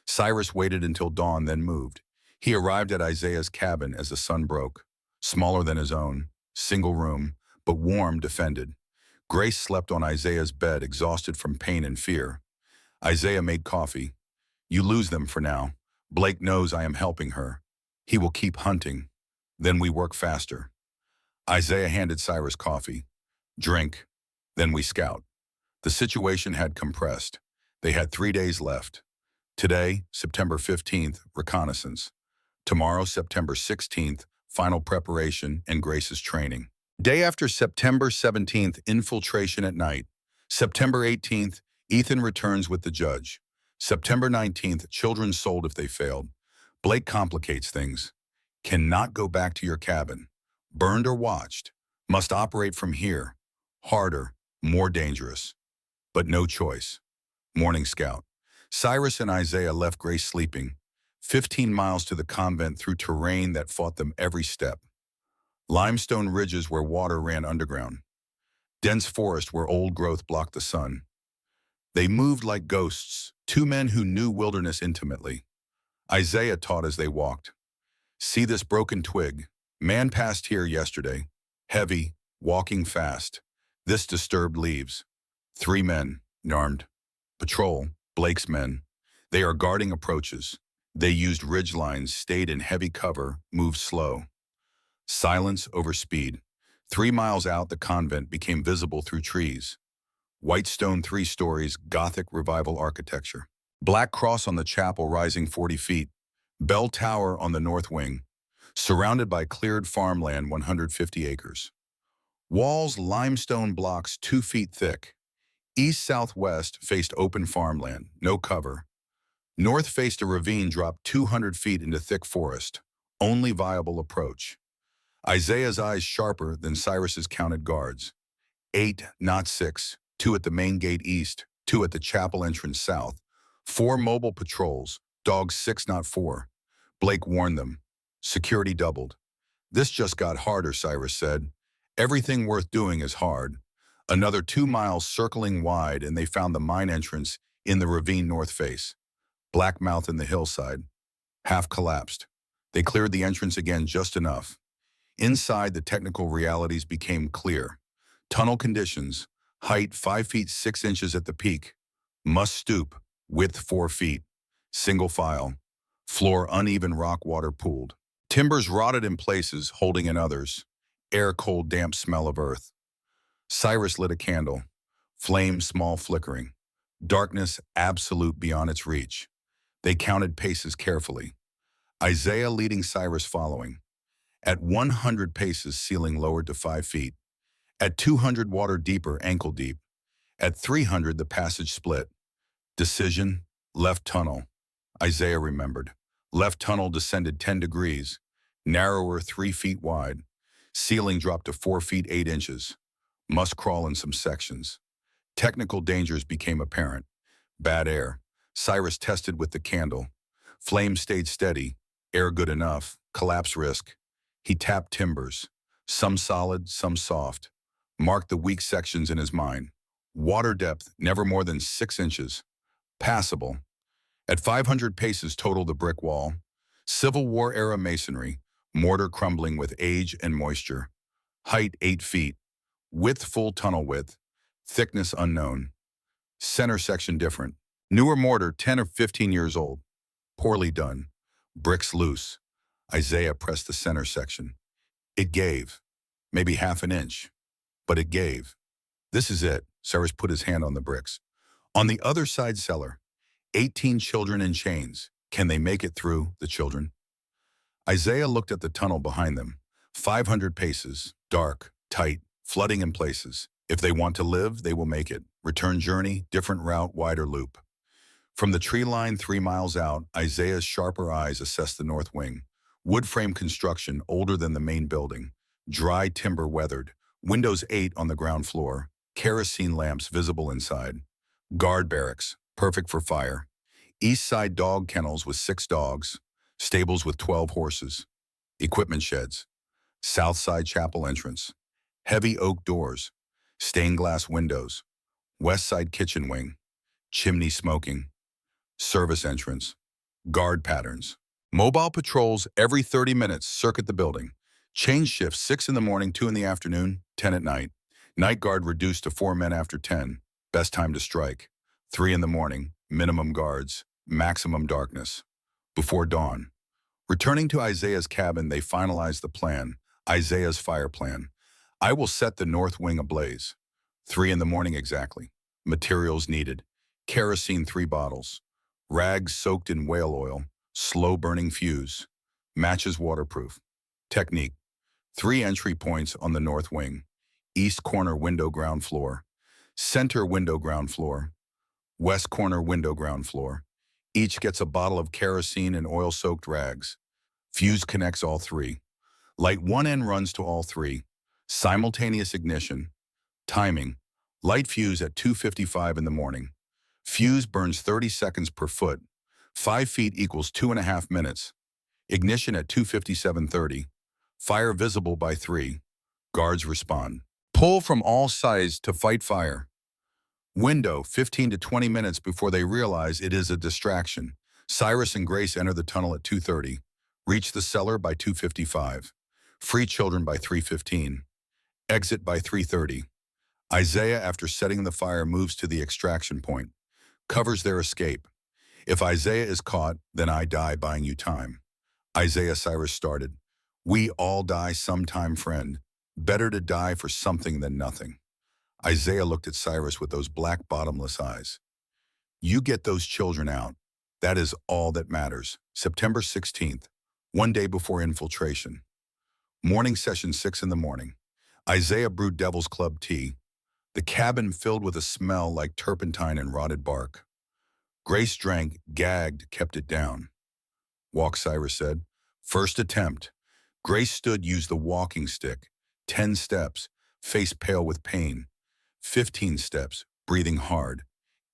Cyrus waited until dawn, then moved. He arrived at Isaiah's cabin as the sun broke. Smaller than his own, single room, but warm, defended. Grace slept on Isaiah's bed, exhausted from pain and fear. Isaiah made coffee. You lose them for now. Blake knows I am helping her. He will keep hunting. Then we work faster. Isaiah handed Cyrus coffee. Drink. Then we scout. The situation had compressed. They had 3 days left. Today, September 15th, reconnaissance. Tomorrow, September 16th, final preparation and Grace's training. Day after September 17th, infiltration at night. September 18th, Ethan returns with the judge. September 19th, children sold if they failed. Blake complicates things. Cannot go back to your cabin. Burned or watched. Must operate from here. Harder, more dangerous. But no choice. Morning scout. Cyrus and Isaiah left Grace sleeping. 15 miles to the convent through terrain that fought them every step. Limestone ridges where water ran underground. Dense forest where old growth blocked the sun. They moved like ghosts, 2 men who knew wilderness intimately. Isaiah taught as they walked. See this broken twig. Man passed here yesterday. Heavy, walking fast. This disturbed leaves. 3 men, armed. Patrol, Blake's men. They are guarding approaches. They used ridge lines, stayed in heavy cover, moved slow. Silence over speed. 3 miles out, the convent became visible through trees. White stone 3 stories, Gothic revival architecture. Black cross on the chapel rising 40 feet. Bell tower on the north wing. Surrounded by cleared farmland 150 acres. Walls limestone blocks 2 feet thick. East-southwest faced open farmland, no cover. North faced a ravine dropped 200 feet into thick forest. Only viable approach. Isaiah's eyes sharper than Cyrus's counted guards. 8, not 6. 2 at the main gate east, 2 at the chapel entrance south. 4 mobile patrols, dogs 6, not 4. Blake warned them. Security doubled. This just got harder, Cyrus said. Everything worth doing is hard. Another 2 miles circling wide and they found the mine entrance in the ravine north face. Black mouth in the hillside. Half collapsed. They cleared the entrance again just enough. Inside, the technical realities became clear. Tunnel conditions. Height 5 feet 6 inches at the peak. Must stoop. Width 4 feet. Single file. Floor uneven rock water pooled. Timbers rotted in places, holding in others. Air cold damp smell of earth. Cyrus lit a candle. Flame small flickering. Darkness absolute beyond its reach. They counted paces carefully. Isaiah leading, Cyrus following. At 100 paces, ceiling lowered to 5 feet. At 200, water deeper, ankle deep. At 300, the passage split. Decision, left tunnel. Isaiah remembered. Left tunnel descended 10 degrees. Narrower, 3 feet wide. Ceiling dropped to 4 feet 8 inches. Must crawl in some sections. Technical dangers became apparent. Bad air. Cyrus tested with the candle. Flame stayed steady. Air good enough. Collapse risk. He tapped timbers. Some solid, some soft. Marked the weak sections in his mind. Water depth, never more than 6 inches. Passable. At 500 paces total, the brick wall. Civil War era masonry. Mortar crumbling with age and moisture. Height 8 feet. Width full tunnel width. Thickness unknown. Center section different. Newer mortar, 10 or 15 years old. Poorly done. Bricks loose. Isaiah pressed the center section. It gave. Maybe half an inch. But it gave. This is it. Cyrus put his hand on the bricks. On the other side cellar, 18 children in chains. Can they make it through, the children? Isaiah looked at the tunnel behind them. 500 paces, dark, tight, flooding in places. If they want to live, they will make it. Return journey, different route, wider loop. From the tree line 3 miles out, Isaiah's sharper eyes assessed the north wing. Wood frame construction older than the main building. Dry timber weathered. Windows 8 on the ground floor. Kerosene lamps visible inside. Guard barracks, perfect for fire. East side dog kennels with 6 dogs. Stables with 12 horses. Equipment sheds. South side chapel entrance. Heavy oak doors. Stained glass windows. West side kitchen wing. Chimney smoking. Service entrance. Guard patterns. Mobile patrols every 30 minutes circuit the building. Change shifts 6 in the morning, 2 in the afternoon, 10 at night. Night guard reduced to 4 men after 10. Best time to strike. 3 in the morning, minimum guards, maximum darkness. Before dawn. Returning to Isaiah's cabin, they finalized the plan, Isaiah's fire plan. I will set the north wing ablaze. 3 in the morning exactly. Materials needed. Kerosene 3 bottles. Rags soaked in whale oil. Slow-burning fuse. Matches waterproof. Technique. 3 entry points on the north wing. East corner window ground floor. Center window ground floor. West corner window ground floor. Each gets a bottle of kerosene and oil-soaked rags. Fuse connects all 3. Light one end runs to all 3. Simultaneous ignition. Timing. Light fuse at 2:55 in the morning. Fuse burns 30 seconds per foot. 5 feet equals 2.5 minutes. Ignition at 2:57:30. Fire visible by 3. Guards respond. Pull from all sides to fight fire. Window 15 to 20 minutes before they realize it is a distraction. Cyrus and Grace enter the tunnel at 2:30. Reach the cellar by 2:55. Free children by 3:15. Exit by 3:30. Isaiah, after setting the fire, moves to the extraction point. Covers their escape. If Isaiah is caught, then I die buying you time. Isaiah, Cyrus started. We all die sometime, friend. Better to die for something than nothing. Isaiah looked at Cyrus with those black, bottomless eyes. You get those children out. That is all that matters. September 16th, 1 day before infiltration. Morning session, 6 in the morning. Isaiah brewed Devil's Club tea. The cabin filled with a smell like turpentine and rotted bark. Grace drank, gagged, kept it down. Walk, Cyrus said. First attempt. Grace stood, used the walking stick. 10 steps, face pale with pain. 15 steps, breathing hard.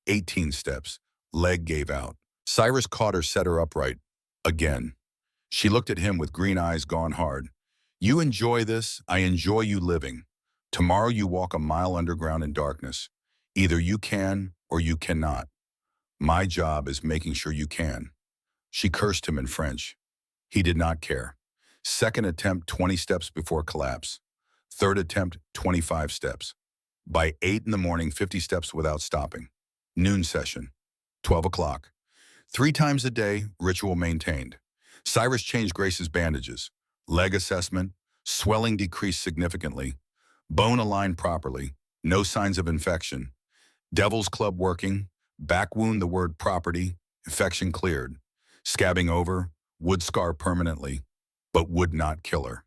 18 steps, leg gave out. Cyrus caught her, set her upright. Again. She looked at him with green eyes gone hard. You enjoy this, I enjoy you living. Tomorrow you walk a mile underground in darkness. Either you can or you cannot. My job is making sure you can. She cursed him in French. He did not care. Second attempt, 20 steps before collapse. Third attempt, 25 steps. By 8 in the morning, 50 steps without stopping. Noon session, 12 o'clock. 3 times a day, ritual maintained. Cyrus changed Grace's bandages. Leg assessment, swelling decreased significantly. Bone aligned properly, no signs of infection. Devil's Club working, back wound the word property, infection cleared. Scabbing over, would scar permanently, but would not kill her.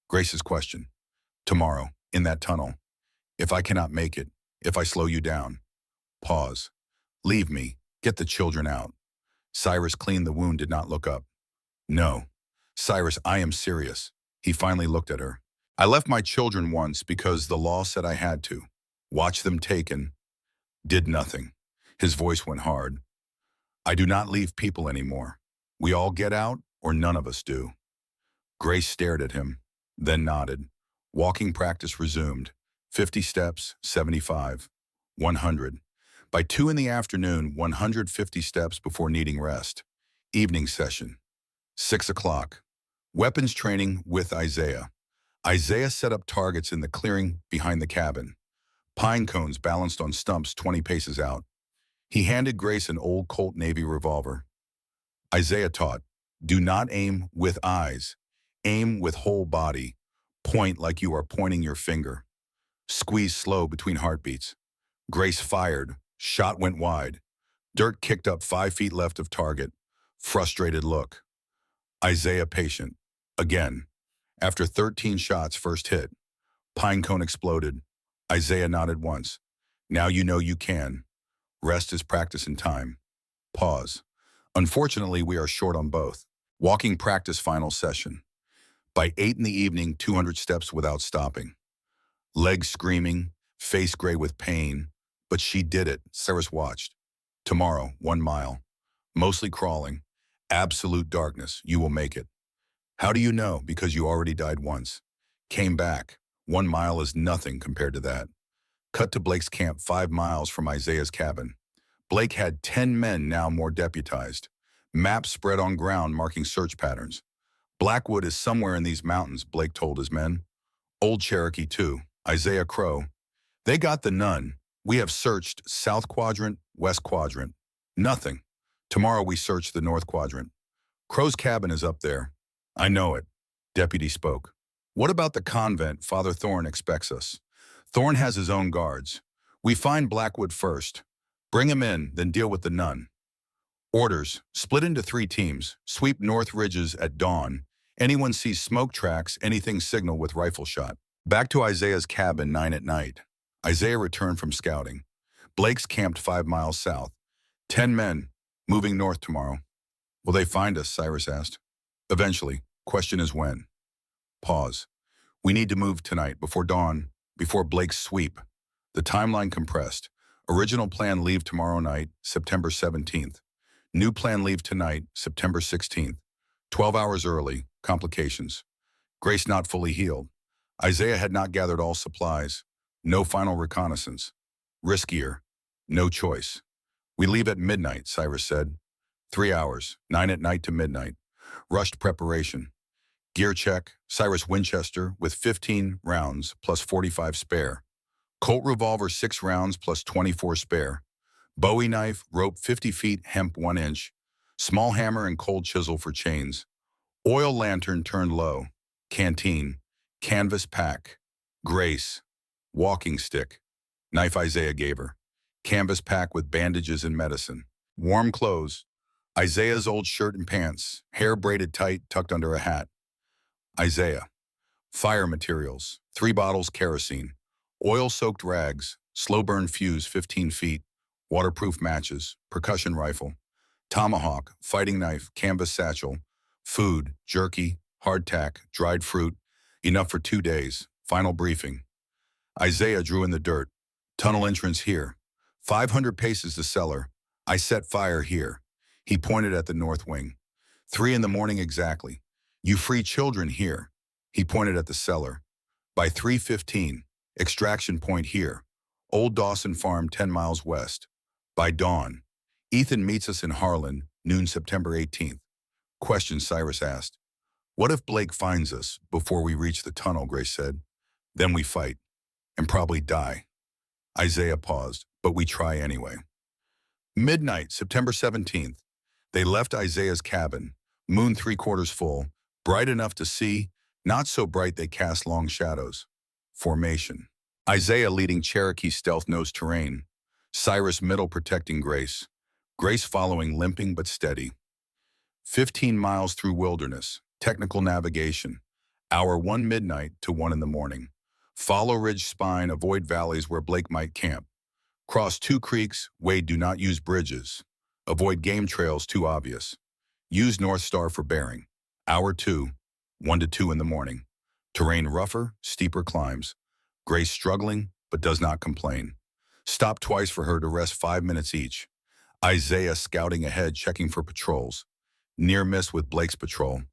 Grace's question, tomorrow, in that tunnel, if I cannot make it, if I slow you down. Pause. Leave me, get the children out. Cyrus cleaned the wound, did not look up. No. Cyrus, I am serious. He finally looked at her. I left my children once because the law said I had to. Watch them taken. Did nothing. His voice went hard. I do not leave people anymore. We all get out or none of us do. Grace stared at him, then nodded. Walking practice resumed. 50 steps, 75, 100. By 2 in the afternoon, 150 steps before needing rest. Evening session. 6 o'clock. Weapons training with Isaiah. Isaiah set up targets in the clearing behind the cabin. Pine cones balanced on stumps 20 paces out. He handed Grace an old Colt Navy revolver. Isaiah taught, do not aim with eyes. Aim with whole body. Point like you are pointing your finger. Squeeze slow between heartbeats. Grace fired. Shot went wide. Dirt kicked up 5 feet left of target. Frustrated look. Isaiah patient. Again. After 13 shots, first hit. Pine cone exploded. Isaiah nodded once. Now you know you can. Rest is practice in time. Pause. Unfortunately, we are short on both. Walking practice final session. By 8 in the evening, 200 steps without stopping. Legs screaming, face gray with pain. But she did it, Cyrus watched. Tomorrow, 1 mile. Mostly crawling. Absolute darkness, you will make it. How do you know? Because you already died once. Came back. 1 mile is nothing compared to that. Cut to Blake's camp 5 miles from Isaiah's cabin. Blake had 10 men now more deputized. Maps spread on ground marking search patterns. Blackwood is somewhere in these mountains, Blake told his men. Old Cherokee too, Isaiah Crow. They got the none. We have searched South Quadrant, West Quadrant. Nothing. Tomorrow we search the North Quadrant. Crow's cabin is up there. I know it. Deputy spoke. What about the convent Father Thorne expects us? Thorne has his own guards. We find Blackwood first. Bring him in, then deal with the nun. Orders, split into 3 teams, sweep north ridges at dawn. Anyone sees smoke tracks, anything signal with rifle shot. Back to Isaiah's cabin 9 at night. Isaiah returned from scouting. Blake's camped 5 miles south. 10 men, moving north tomorrow. Will they find us, Cyrus asked. Eventually. Question is when. Pause. We need to move tonight, before dawn, before Blake's sweep. The timeline compressed. Original plan leave tomorrow night, September 17th. New plan leave tonight, September 16th. 12 hours early, complications. Grace not fully healed. Isaiah had not gathered all supplies. No final reconnaissance. Riskier. No choice. We leave at midnight, Cyrus said. 3 hours, 9 at night to midnight. Rushed preparation. Gear check, Cyrus Winchester with 15 rounds plus 45 spare. Colt revolver 6 rounds plus 24 spare. Bowie knife, rope 50 feet, hemp 1 inch. Small hammer and cold chisel for chains. Oil lantern turned low. Canteen. Canvas pack. Grace. Walking stick. Knife Isaiah gave her. Canvas pack with bandages and medicine. Warm clothes. Isaiah's old shirt and pants. Hair braided tight, tucked under a hat. Isaiah. Fire materials. 3 bottles kerosene. Oil-soaked rags. Slow burn fuse 15 feet. Waterproof matches. Percussion rifle. Tomahawk. Fighting knife. Canvas satchel. Food. Jerky. Hardtack. Dried fruit. Enough for 2 days. Final briefing. Isaiah drew in the dirt. Tunnel entrance here. 500 paces to cellar. I set fire here. He pointed at the north wing. 3 in the morning exactly. You free children here. He pointed at the cellar. By 3:15, extraction point here. Old Dawson Farm 10 miles west. By dawn. Ethan meets us in Harlan, noon September 18th. Question Cyrus asked. What if Blake finds us before we reach the tunnel, Grace said. Then we fight. And probably die. Isaiah paused, but we try anyway. Midnight, September 17th. They left Isaiah's cabin, moon 3/4 full, bright enough to see, not so bright they cast long shadows. Formation. Isaiah leading Cherokee stealth-nosed terrain. Cyrus middle protecting Grace. Grace following limping but steady. 15 miles through wilderness. Technical navigation. Hour 1 midnight to 1 in the morning. Follow ridge spine, avoid valleys where Blake might camp. Cross 2 creeks, Wade do not use bridges. Avoid game trails too obvious. Use North Star for bearing. Hour 2, 1 to 2 in the morning. Terrain rougher, steeper climbs. Grace struggling, but does not complain. Stop twice for her to rest 5 minutes each. Isaiah scouting ahead, checking for patrols. Near miss with Blake's patrol.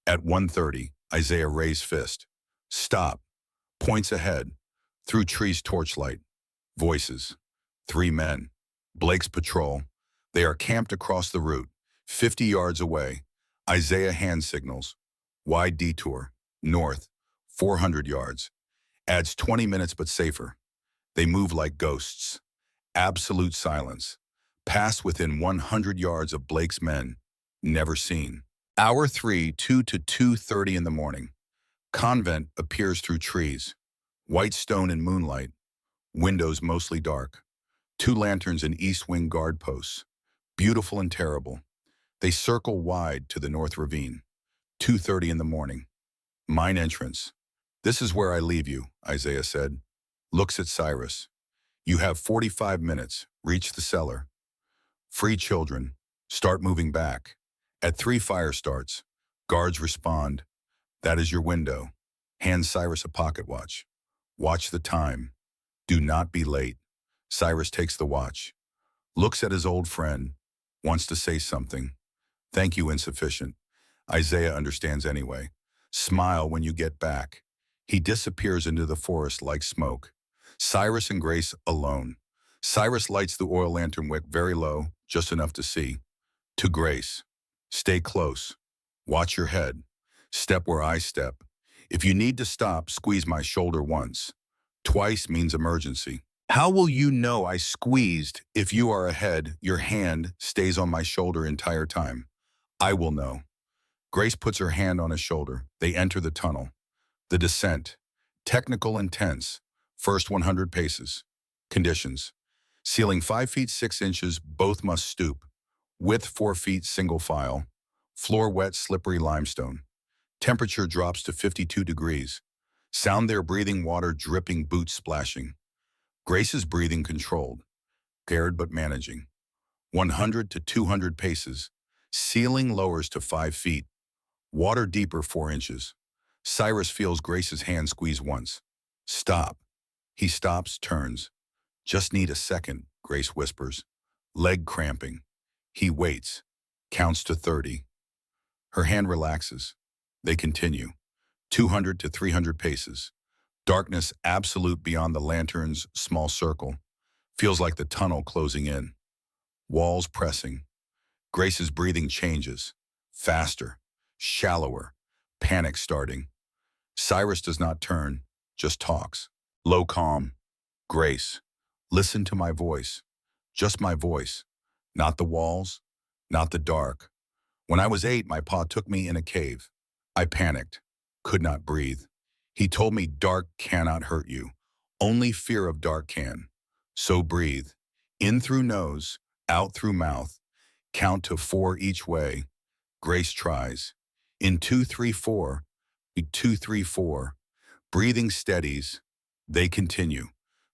At 1:30, Isaiah raised fist. Stop. Points ahead. Through trees torchlight. Voices. 3 men. Blake's patrol. They are camped across the route, 50 yards away. Isaiah hand signals. Wide detour. North. 400 yards. Adds 20 minutes but safer. They move like ghosts. Absolute silence. Pass within 100 yards of Blake's men. Never seen. Hour 3, 2 to 2:30 in the morning. Convent appears through trees. White stone in moonlight. Windows mostly dark. 2 lanterns and east wing guard posts. Beautiful and terrible. They circle wide to the north ravine. 2:30 in the morning. Mine entrance. This is where I leave you, Isaiah said. Looks at Cyrus. You have 45 minutes. Reach the cellar. Free children. Start moving back. At 3 fire starts. Guards respond. That is your window. Hand Cyrus a pocket watch. Watch the time. Do not be late. Cyrus takes the watch. Looks at his old friend. Wants to say something. Thank you, insufficient. Isaiah understands anyway. Smile when you get back. He disappears into the forest like smoke. Cyrus and Grace alone. Cyrus lights the oil lantern wick very low, just enough to see. To Grace. Stay close. Watch your head. Step where I step. If you need to stop, squeeze my shoulder once. Twice means emergency. How will you know I squeezed if you are ahead, your hand stays on my shoulder entire time? I will know. Grace puts her hand on his shoulder. They enter the tunnel. The descent. Technical and tense. First 100 paces. Conditions. Ceiling 5 feet 6 inches, both must stoop. Width 4 feet, single file. Floor wet, slippery limestone. Temperature drops to 52 degrees. Sound their breathing, water dripping, boots splashing. Grace's breathing controlled. Scared but managing. 100 to 200 paces. Ceiling lowers to 5 feet. Water deeper 4 inches. Cyrus feels Grace's hand squeeze once. Stop. He stops, turns. Just need a second, Grace whispers. Leg cramping. He waits. Counts to 30. Her hand relaxes. They continue. 200 to 300 paces. Darkness absolute beyond the lantern's small circle. Feels like the tunnel closing in. Walls pressing. Grace's breathing changes. Faster. Shallower. Panic starting. Cyrus does not turn, just talks. Low calm. Grace. Listen to my voice. Just my voice. Not the walls. Not the dark. When I was 8, my pa took me in a cave. I panicked. Could not breathe. He told me dark cannot hurt you. Only fear of dark can. So breathe. In through nose, out through mouth. Count to 4 each way. Grace tries. In 2, 3, 4. 2, 3, 4. Breathing steadies. They continue.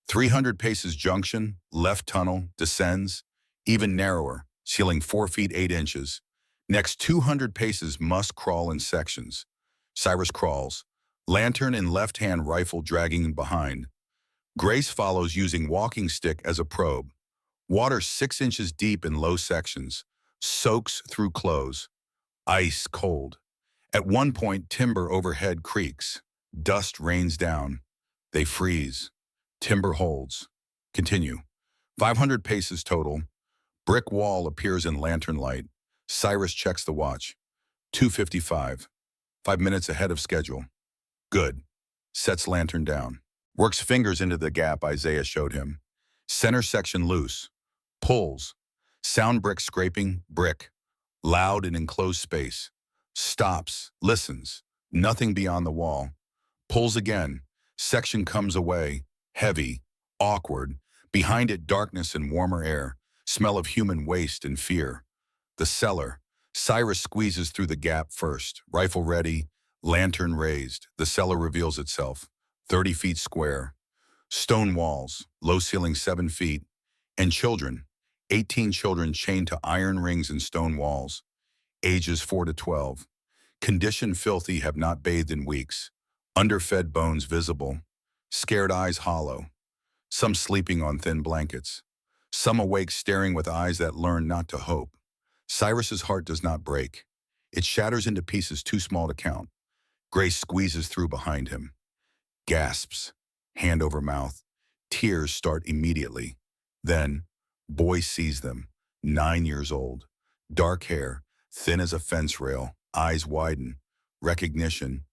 300 paces junction, left tunnel, descends. Even narrower, ceiling 4 feet 8 inches. Next 200 paces must crawl in sections. Cyrus crawls. Lantern in left hand, rifle dragging behind. Grace follows using walking stick as a probe. Water 6 inches deep in low sections. Soaks through clothes. Ice cold. At one point, timber overhead creaks. Dust rains down. They freeze. Timber holds. Continue. 500 paces total. Brick wall appears in lantern light. Cyrus checks the watch. 2:55. 5 minutes ahead of schedule. Good. Sets lantern down. Works fingers into the gap Isaiah showed him. Center section loose. Pulls. Sound brick scraping, brick. Loud in enclosed space. Stops. Listens. Nothing beyond the wall. Pulls again. Section comes away. Heavy. Awkward. Behind it, darkness and warmer air. Smell of human waste and fear. The cellar. Cyrus squeezes through the gap first. Rifle ready. Lantern raised. The cellar reveals itself. 30 feet square. Stone walls. Low ceiling 7 feet. And children. 18 children chained to iron rings and stone walls. Ages 4 to 12. Condition filthy, have not bathed in weeks. Underfed bones visible. Scared eyes hollow. Some sleeping on thin blankets. Some awake staring with eyes that learn not to hope. Cyrus's heart does not break. It shatters into pieces too small to count. Grace squeezes through behind him. Gasps. Hand over mouth. Tears start immediately. Then, boy sees them. 9 years old. Dark hair. Thin as a fence rail. Eyes widen. Recognition.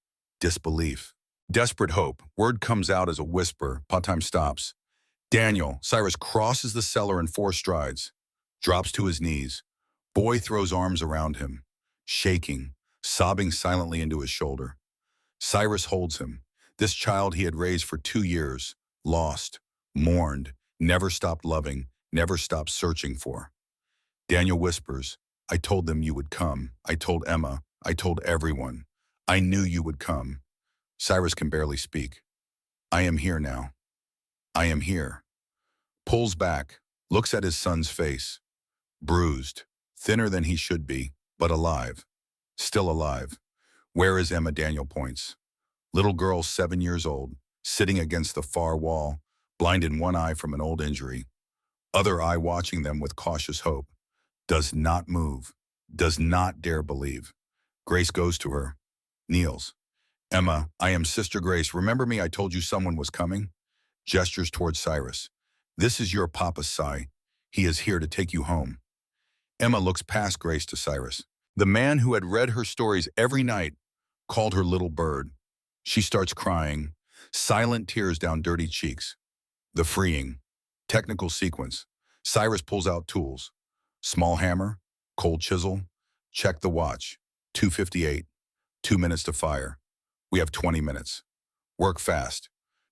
Disbelief. Desperate hope. Word comes out as a whisper. Part-time stops. Daniel, Cyrus crosses the cellar in 4 strides, drops to his knees. Boy throws arms around him, shaking, sobbing silently into his shoulder. Cyrus holds him. This child he had raised for 2 years, lost, mourned, never stopped loving, never stopped searching for. Daniel whispers, I told them you would come. I told Emma. I told everyone. I knew you would come. Cyrus can barely speak. I am here now. I am here. Pulls back, looks at his son's face. Bruised, thinner than he should be, but alive. Still alive. Where is Emma? Daniel points. Little girl 7 years old, sitting against the far wall, blind in one eye from an old injury. Other eye watching them with cautious hope. Does not move. Does not dare believe. Grace goes to her. Kneels. Emma, I am Sister Grace. Remember me? I told you someone was coming? Gestures towards Cyrus. This is your Papa Cy. He is here to take you home. Emma looks past Grace to Cyrus. The man who had read her stories every night called her little bird. She starts crying, silent tears down dirty cheeks. The freeing. Technical sequence. Cyrus pulls out tools. Small hammer, cold chisel. Check the watch. 2:58. 2 minutes to fire. We have 20 minutes. Work fast.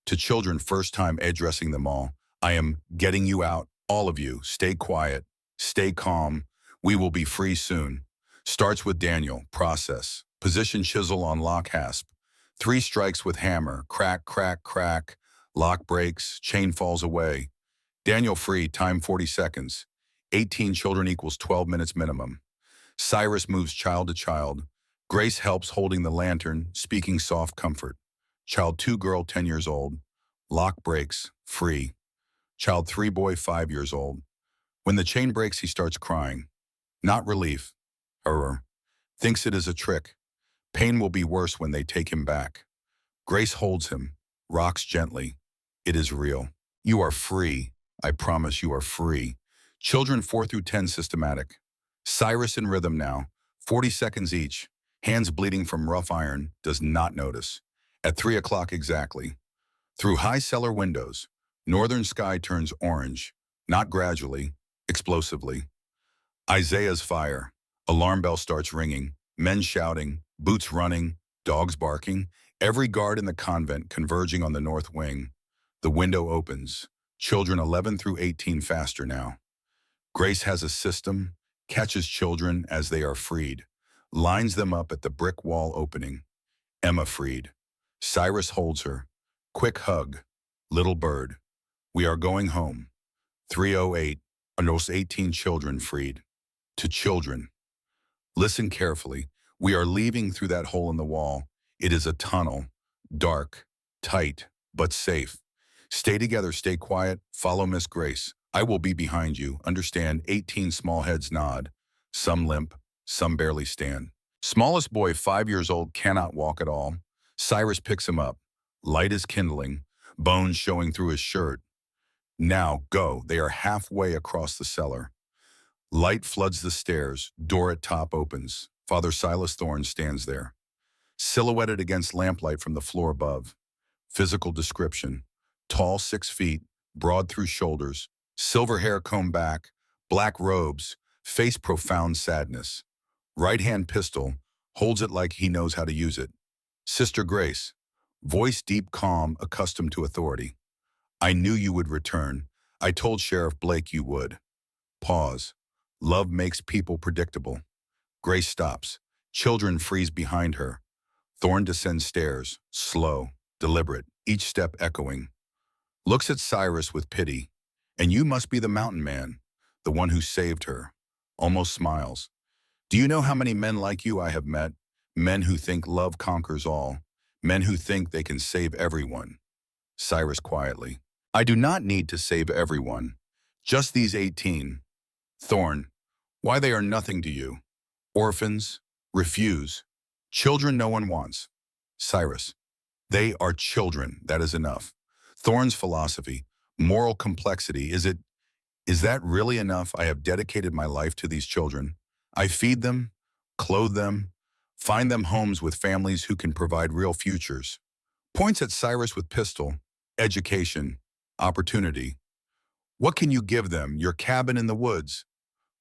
To children, first time addressing them all. I am getting you out, all of you. Stay quiet. Stay calm. We will be free soon. Starts with Daniel. Process. Position chisel on lock hasp. 3 strikes with hammer. Crack, crack, crack. Lock breaks. Chain falls away. Daniel free. Time 40 seconds. 18 children equals 12 minutes minimum. Cyrus moves child to child. Grace helps holding the lantern, speaking soft comfort. Child 2 girl 10 years old. Lock breaks. Free. Child 3 boy 5 years old. When the chain breaks, he starts crying. Not relief. Horror. Thinks it is a trick. Pain will be worse when they take him back. Grace holds him. Rocks gently. It is real. You are free. I promise you are free. Children 4 through 10 systematic. Cyrus in rhythm now. 40 seconds each. Hands bleeding from rough iron. Does not notice. At 3 o'clock exactly. Through high cellar windows. Northern sky turns orange. Not gradually. Explosively. Isaiah's fire. Alarm bell starts ringing. Men shouting. Boots running. Dogs barking. Every guard in the convent converging on the north wing. The window opens. Children 11 through 18 faster now. Grace has a system. Catches children as they are freed. Lines them up at the brick wall opening. Emma freed. Cyrus holds her. Quick hug. Little bird. We are going home. 3:08. And those 18 children freed. To children. Listen carefully. We are leaving through that hole in the wall. It is a tunnel. Dark. Tight. But safe. Stay together. Stay quiet. Follow Miss Grace. I will be behind you. Understand? 18 small heads nod. Some limp. Some barely stand. Smallest boy 5 years old cannot walk at all. Cyrus picks him up. Light is kindling. Bones showing through his shirt. Now, go. They are halfway across the cellar. Light floods the stairs. Door at top opens. Father Silas Thorne stands there. Silhouetted against lamplight from the floor above. Physical description. Tall 6 feet. Broad through shoulders. Silver hair combed back. Black robes. Face profound sadness. Right hand pistol. Holds it like he knows how to use it. Sister Grace. Voice deep calm, accustomed to authority. I knew you would return. I told Sheriff Blake you would. Pause. Love makes people predictable. Grace stops. Children freeze behind her. Thorne descends stairs, slow, deliberate, each step echoing. Looks at Cyrus with pity. And you must be the mountain man, the one who saved her. Almost smiles. Do you know how many men like you I have met? Men who think love conquers all. Men who think they can save everyone. Cyrus quietly. I do not need to save everyone. Just these 18. Thorne. Why they are nothing to you. Orphans. Refuse. Children no one wants. Cyrus. They are children. That is enough. Thorne's philosophy. Moral complexity. Is that really enough? I have dedicated my life to these children. I feed them, clothe them, find them homes with families who can provide real futures. Points at Cyrus with pistol. Education. Opportunity. What can you give them? Your cabin in the woods.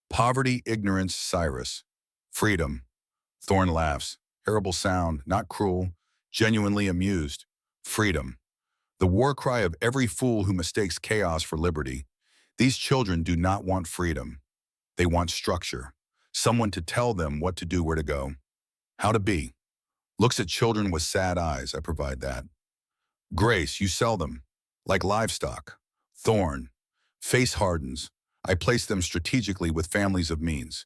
Poverty, ignorance, Cyrus. Freedom. Thorn laughs. Terrible sound, not cruel, genuinely amused. Freedom. The war cry of every fool who mistakes chaos for liberty. These children do not want freedom. They want structure. Someone to tell them what to do, where to go, how to be. Looks at children with sad eyes, I provide that. Grace, you sell them. Like livestock. Thorn. Face hardens. I place them strategically with families of means.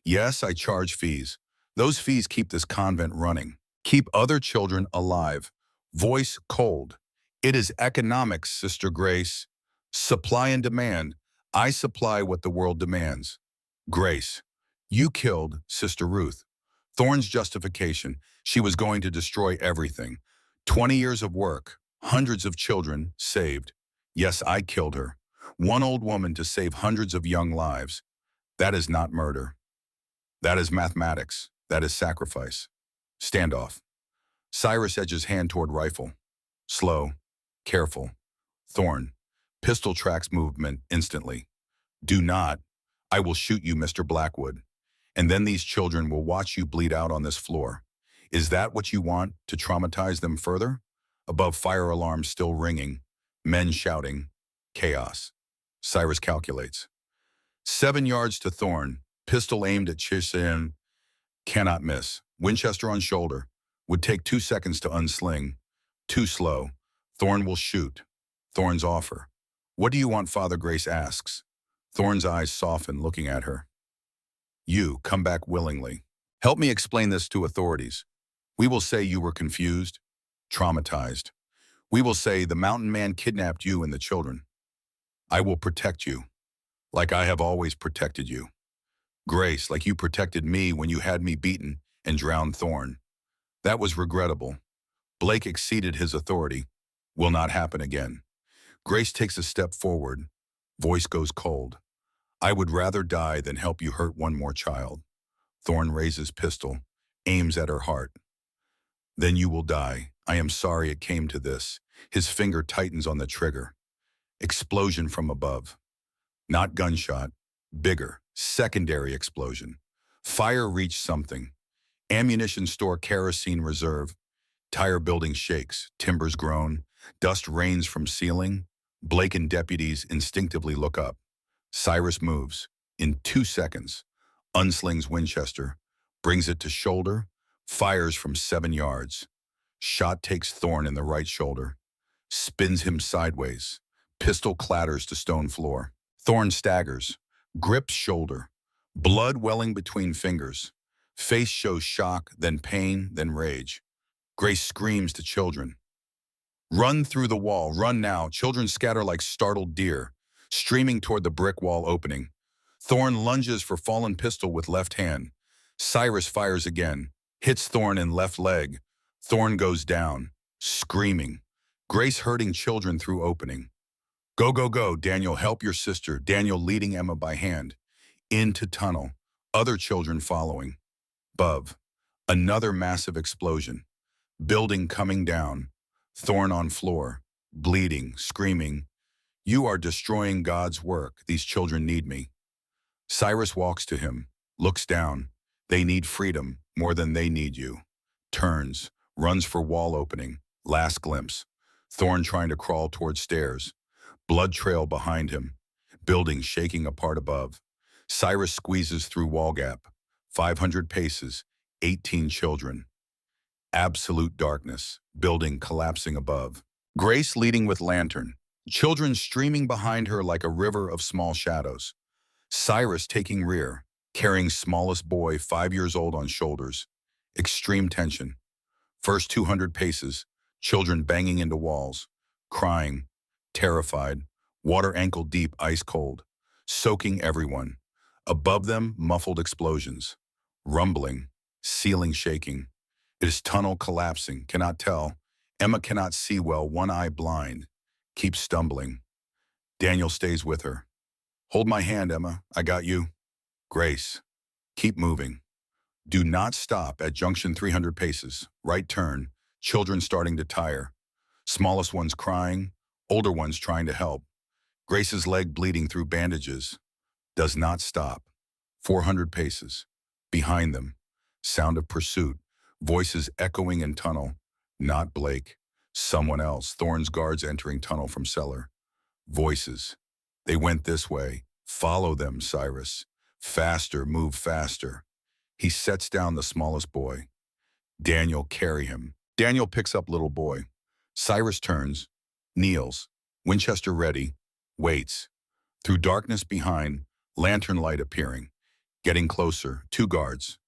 Yes, I charge fees. Those fees keep this convent running. Keep other children alive. Voice cold. It is economics, Sister Grace. Supply and demand. I supply what the world demands. Grace. You killed Sister Ruth. Thorn's justification. She was going to destroy everything. 20 years of work. Hundreds of children saved. Yes, I killed her. One old woman to save hundreds of young lives. That is not murder. That is mathematics. That is sacrifice. Standoff. Cyrus edges hand toward rifle. Slow. Careful. Thorn. Pistol tracks movement instantly. Do not. I will shoot you, Mr. Blackwood. And then these children will watch you bleed out on this floor. Is that what you want, to traumatize them further? Above, fire alarms still ringing. Men shouting. Chaos. Cyrus calculates. 7 yards to Thorn. Pistol aimed at Chisin. Cannot miss. Winchester on shoulder. Would take 2 seconds to unsling. Too slow. Thorn will shoot. Thorn's offer. What do you want, Father? Grace asks. Thorn's eyes soften, looking at her. You come back willingly. Help me explain this to authorities. We will say you were confused, traumatized. We will say the mountain man kidnapped you and the children. I will protect you, like I have always protected you. Grace, like you protected me when you had me beaten and drowned Thorn. That was regrettable. Blake exceeded his authority. Will not happen again. Grace takes a step forward. Voice goes cold. I would rather die than help you hurt one more child. Thorn raises pistol, aims at her heart. Then you will die. I am sorry it came to this. His finger tightens on the trigger. Explosion from above. Not gunshot. Bigger. Secondary explosion. Fire reached something. Ammunition store, kerosene reserve. Tire building shakes. Timbers groan. Dust rains from ceiling. Blake and deputies instinctively look up. Cyrus moves. In 2 seconds. Unslings Winchester. Brings it to shoulder. Fires from 7 yards. Shot takes Thorn in the right shoulder. Spins him sideways. Pistol clatters to stone floor. Thorn staggers. Grips shoulder. Blood welling between fingers. Face shows shock, then pain, then rage. Grace screams to children. Run through the wall. Run now. Children scatter like startled deer, streaming toward the brick wall opening. Thorn lunges for fallen pistol with left hand. Cyrus fires again. Hits Thorn in left leg. Thorn goes down, screaming. Grace herding children through opening. Go, go, go, Daniel, help your sister. Daniel leading Emma by hand. Into tunnel. Other children following. Above. Another massive explosion. Building coming down. Thorn on floor. Bleeding, screaming. You are destroying God's work. These children need me. Cyrus walks to him. Looks down. They need freedom more than they need you. Turns. Runs for wall opening. Last glimpse. Thorn trying to crawl towards stairs. Blood trail behind him. Building shaking apart above. Cyrus squeezes through wall gap. 500 paces. 18 children. Absolute darkness. Building collapsing above. Grace leading with lantern. Children streaming behind her like a river of small shadows. Cyrus taking rear. Carrying smallest boy, 5 years old, on shoulders. Extreme tension. First 200 paces. Children banging into walls. Crying. Terrified. Water ankle deep, ice cold. Soaking everyone. Above them, muffled explosions. Rumbling. Ceiling shaking. It is tunnel collapsing. Cannot tell. Emma cannot see well, one eye blind. Keeps stumbling. Daniel stays with her. Hold my hand, Emma. I got you. Grace. Keep moving. Do not stop at junction 300 paces. Right turn. Children starting to tire. Smallest ones crying. Older ones trying to help. Grace's leg bleeding through bandages. Does not stop. 400 paces. Behind them. Sound of pursuit. Voices echoing in tunnel. Not Blake. Someone else. Thorne's guards entering tunnel from cellar. Voices. They went this way. Follow them, Cyrus. Faster, move faster. He sets down the smallest boy. Daniel, carry him. Daniel picks up little boy. Cyrus turns, kneels, Winchester ready, waits. Through darkness behind, lantern light appearing. Getting closer, 2 guards.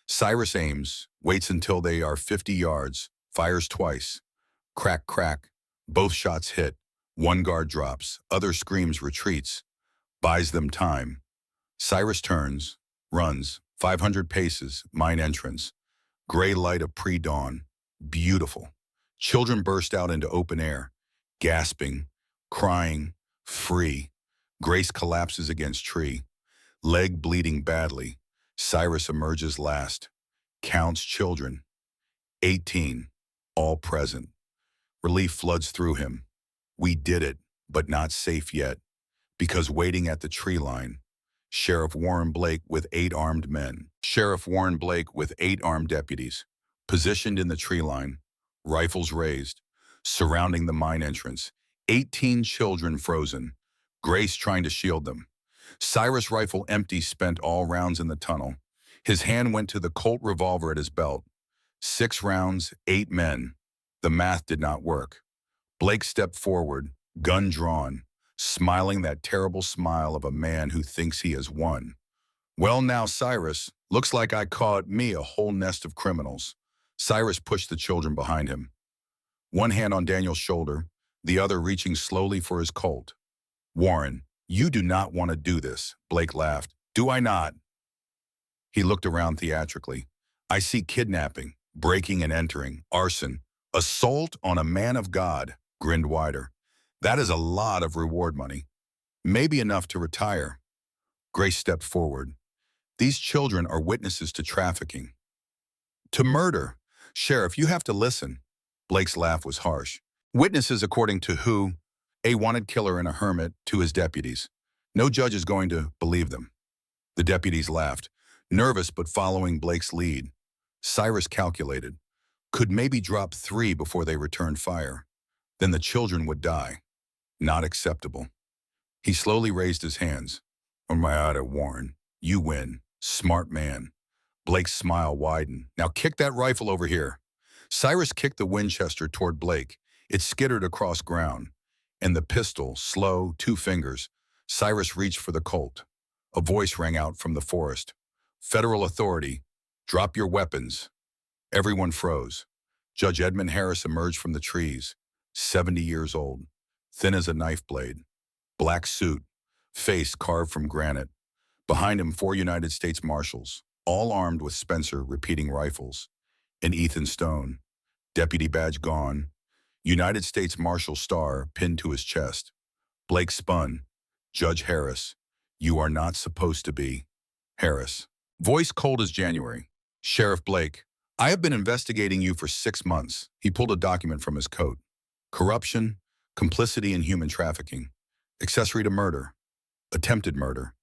Cyrus aims, waits until they are 50 yards, fires twice. Crack, crack. Both shots hit. 1 guard drops, other screams, retreats. Buys them time. Cyrus turns, runs, 500 paces, mine entrance. Gray light of pre-dawn. Beautiful. Children burst out into open air, gasping, crying, free. Grace collapses against tree. Leg bleeding badly. Cyrus emerges last. Counts children. 18. All present. Relief floods through him. We did it, but not safe yet. Because waiting at the tree line, Sheriff Warren Blake with 8 armed men. Sheriff Warren Blake with 8 armed deputies, positioned in the tree line, rifles raised, surrounding the mine entrance. 18 children frozen, Grace trying to shield them. Cyrus' rifle empty, spent all rounds in the tunnel. His hand went to the Colt revolver at his belt. 6 rounds, 8 men. The math did not work. Blake stepped forward, gun drawn, smiling that terrible smile of a man who thinks he has won. Well now, Cyrus, looks like I caught me a whole nest of criminals. Cyrus pushed the children behind him. One hand on Daniel's shoulder, the other reaching slowly for his Colt. Warren, you do not want to do this, Blake laughed. Do I not? He looked around theatrically. I see kidnapping, breaking and entering, arson, assault on a man of God, grinned wider. That is a lot of reward money. Maybe enough to retire. Grace stepped forward. These children are witnesses to trafficking. To murder. Sheriff, you have to listen. Blake's laugh was harsh. Witnesses according to who? A wanted killer and a hermit to his deputies. No judge is going to believe them. The deputies laughed, nervous but following Blake's lead. Cyrus calculated. Could maybe drop 3 before they returned fire. Then the children would die. Not acceptable. He slowly raised his hands. On my honor, Warren, you win. Smart man. Blake's smile widened. Now kick that rifle over here. Cyrus kicked the Winchester toward Blake. It skittered across ground. And the pistol, slow, 2 fingers. Cyrus reached for the Colt. A voice rang out from the forest. Federal authority. Drop your weapons. Everyone froze. Judge Edmund Harris emerged from the trees. 70 years old. Thin as a knife blade. Black suit. Face carved from granite. Behind him 4 United States Marshals, all armed with Spencer repeating rifles. And Ethan Stone. Deputy badge gone. United States Marshal star pinned to his chest. Blake spun. Judge Harris. You are not supposed to be. Harris. Voice cold as January. Sheriff Blake. I have been investigating you for 6 months. He pulled a document from his coat. Corruption, complicity in human trafficking, accessory to murder, attempted murder.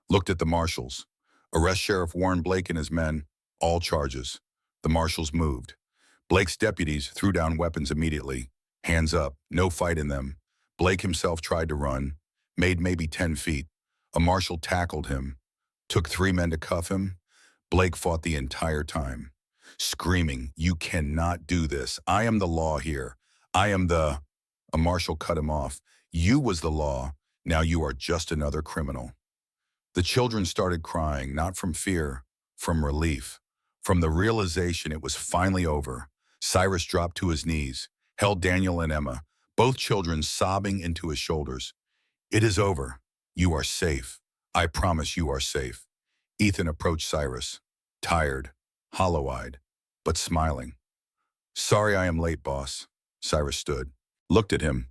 Looked at the marshals. Arrest Sheriff Warren Blake and his men, all charges. The marshals moved. Blake's deputies threw down weapons immediately. Hands up, no fight in them. Blake himself tried to run, made maybe 10 feet. A marshal tackled him. Took 3 men to cuff him. Blake fought the entire time, screaming, you cannot do this. I am the law here. I am the... A marshal cut him off. You was the law. Now you are just another criminal. The children started crying, not from fear, from relief, from the realization it was finally over. Cyrus dropped to his knees, held Daniel and Emma, both children sobbing into his shoulders. It is over. You are safe. I promise you are safe. Ethan approached Cyrus, tired, hollow-eyed, but smiling. Sorry I am late, boss. Cyrus stood, looked at him.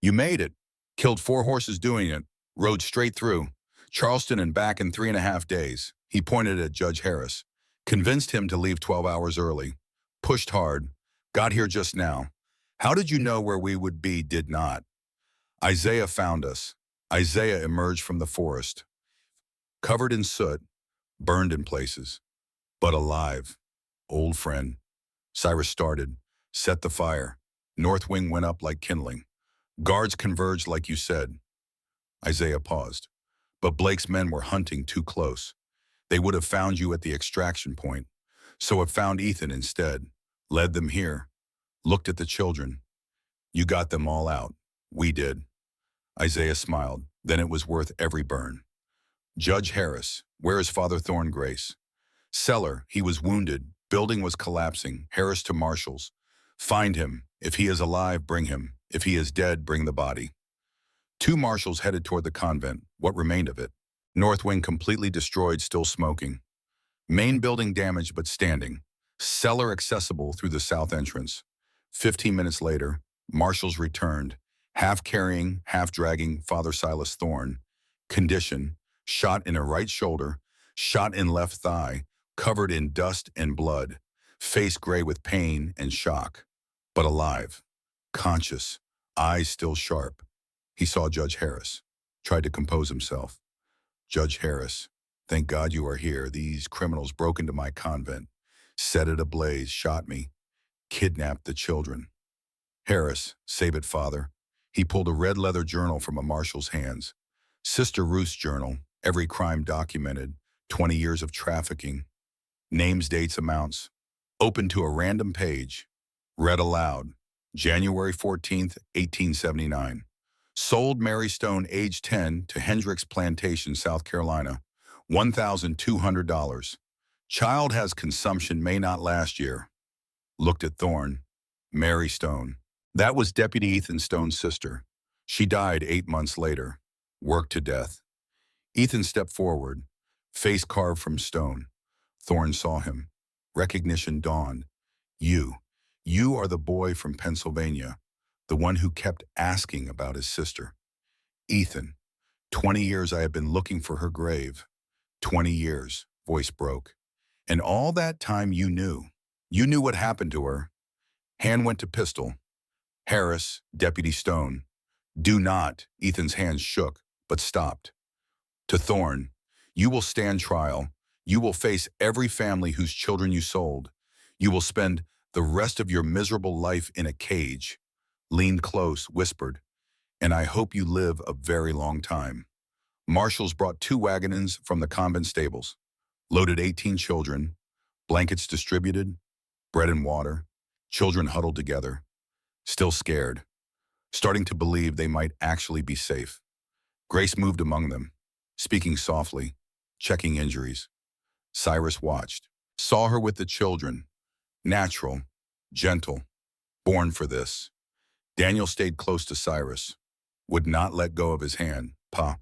You made it. Killed 4 horses doing it. Rode straight through. Charleston and back in 3.5 days. He pointed at Judge Harris. Convinced him to leave 12 hours early. Pushed hard. Got here just now. How did you know where we would be? Did not. Isaiah found us. Isaiah emerged from the forest, covered in soot, burned in places, but alive. Old friend. Cyrus started, set the fire. North wing went up like kindling. Guards converged like you said. Isaiah paused. But Blake's men were hunting too close. They would have found you at the extraction point. So it found Ethan instead. Led them here. Looked at the children. You got them all out. We did. Isaiah smiled. Then it was worth every burn. Judge Harris, where is Father Thorn Grace? Cellar, he was wounded. Building was collapsing. Harris to marshals. Find him. If he is alive, bring him. If he is dead, bring the body. Two marshals headed toward the convent. What remained of it? North wing completely destroyed, still smoking. Main building damaged but standing. Cellar accessible through the south entrance. 15 minutes later, marshals returned, half carrying, half dragging Father Silas Thorne. Condition, shot in a right shoulder, shot in left thigh, covered in dust and blood, face gray with pain and shock, but alive, conscious, eyes still sharp. He saw Judge Harris, tried to compose himself. Judge Harris, thank God you are here. These criminals broke into my convent, set it ablaze, shot me, kidnapped the children. Harris, save it, Father. He pulled a red leather journal from a marshal's hands. Sister Ruth's journal, every crime documented, 20 years of trafficking. Names, dates, amounts. Open to a random page. Read aloud. January 14th, 1879. Sold Mary Stone, age 10, to Hendricks Plantation, South Carolina. $1,200. Child has consumption, may not last year. Looked at Thorne. Mary Stone. That was Deputy Ethan Stone's sister. She died 8 months later. Worked to death. Ethan stepped forward, face carved from stone. Thorne saw him. Recognition dawned. You are the boy from Pennsylvania, the one who kept asking about his sister. Ethan, 20 years I have been looking for her grave. 20 years, voice broke. And all that time you knew. You knew what happened to her. Hand went to pistol. Harris, Deputy Stone. Do not. Ethan's hands shook, but stopped. To Thorne, you will stand trial. You will face every family whose children you sold. You will spend the rest of your miserable life in a cage. Leaned close, whispered, and I hope you live a very long time. Marshals brought 2 wagons from the convent stables, loaded 18 children, blankets distributed, bread and water, children huddled together, still scared, starting to believe they might actually be safe. Grace moved among them, speaking softly, checking injuries. Cyrus watched, saw her with the children, natural, gentle, born for this. Daniel stayed close to Cyrus, would not let go of his hand. Pa.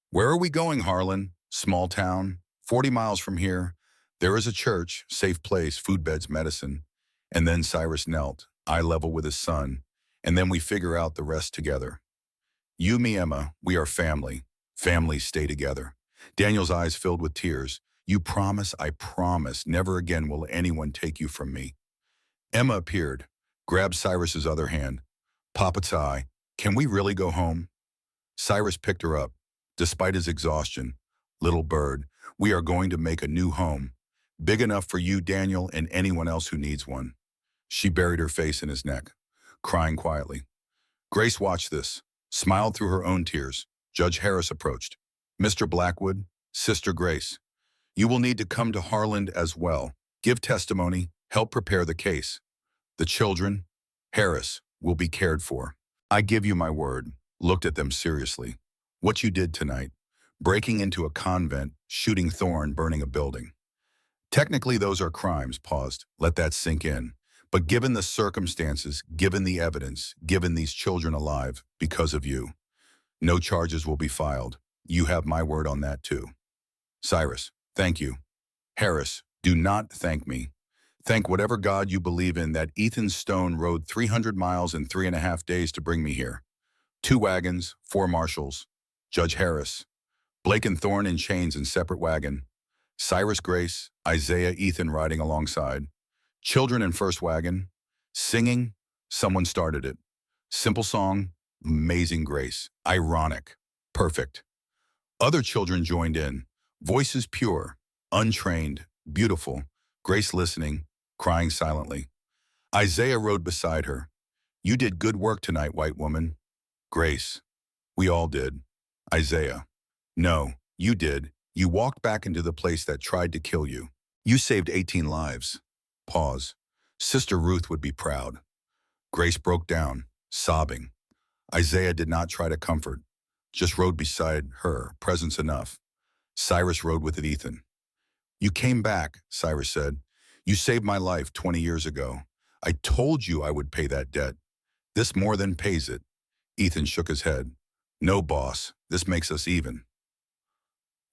Where are we going, Harlan? Small town, 40 miles from here. There is a church, safe place, food beds, medicine. And then Cyrus knelt, eye level with his son, and then we figure out the rest together. You, me, Emma, we are family. Families stay together. Daniel's eyes filled with tears. You promise, I promise, never again will anyone take you from me. Emma appeared, grabbed Cyrus's other hand. Papa Ty, can we really go home? Cyrus picked her up, despite his exhaustion. Little bird, we are going to make a new home, big enough for you, Daniel, and anyone else who needs one. She buried her face in his neck, crying quietly. Grace watched this, smiled through her own tears. Judge Harris approached. Mr. Blackwood, Sister Grace, you will need to come to Harland as well. Give testimony, help prepare the case. The children, Harris, will be cared for. I give you my word. Looked at them seriously. What you did tonight, breaking into a convent, shooting Thorne, burning a building. Technically, those are crimes, paused. Let that sink in. But given the circumstances, given the evidence, given these children alive, because of you, no charges will be filed. You have my word on that too. Cyrus, thank you. Harris, do not thank me. Thank whatever God you believe in that Ethan Stone rode 300 miles in 3.5 days to bring me here. 2 wagons, 4 marshals. Judge Harris. Blake and Thorne in chains in separate wagon. Cyrus Grace, Isaiah, Ethan riding alongside. Children in first wagon. Singing, someone started it. Simple song, Amazing Grace. Ironic. Perfect. Other children joined in. Voices pure, untrained, beautiful. Grace listening, crying silently. Isaiah rode beside her. You did good work tonight, white woman. Grace. We all did. Isaiah. No, you did. You walked back into the place that tried to kill you. You saved 18 lives. Pause. Sister Ruth would be proud. Grace broke down, sobbing. Isaiah did not try to comfort, just rode beside her, presence enough. Cyrus rode with it, Ethan. You came back, Cyrus said. You saved my life 20 years ago. I told you I would pay that debt. This more than pays it. Ethan shook his head. No, boss, this makes us even.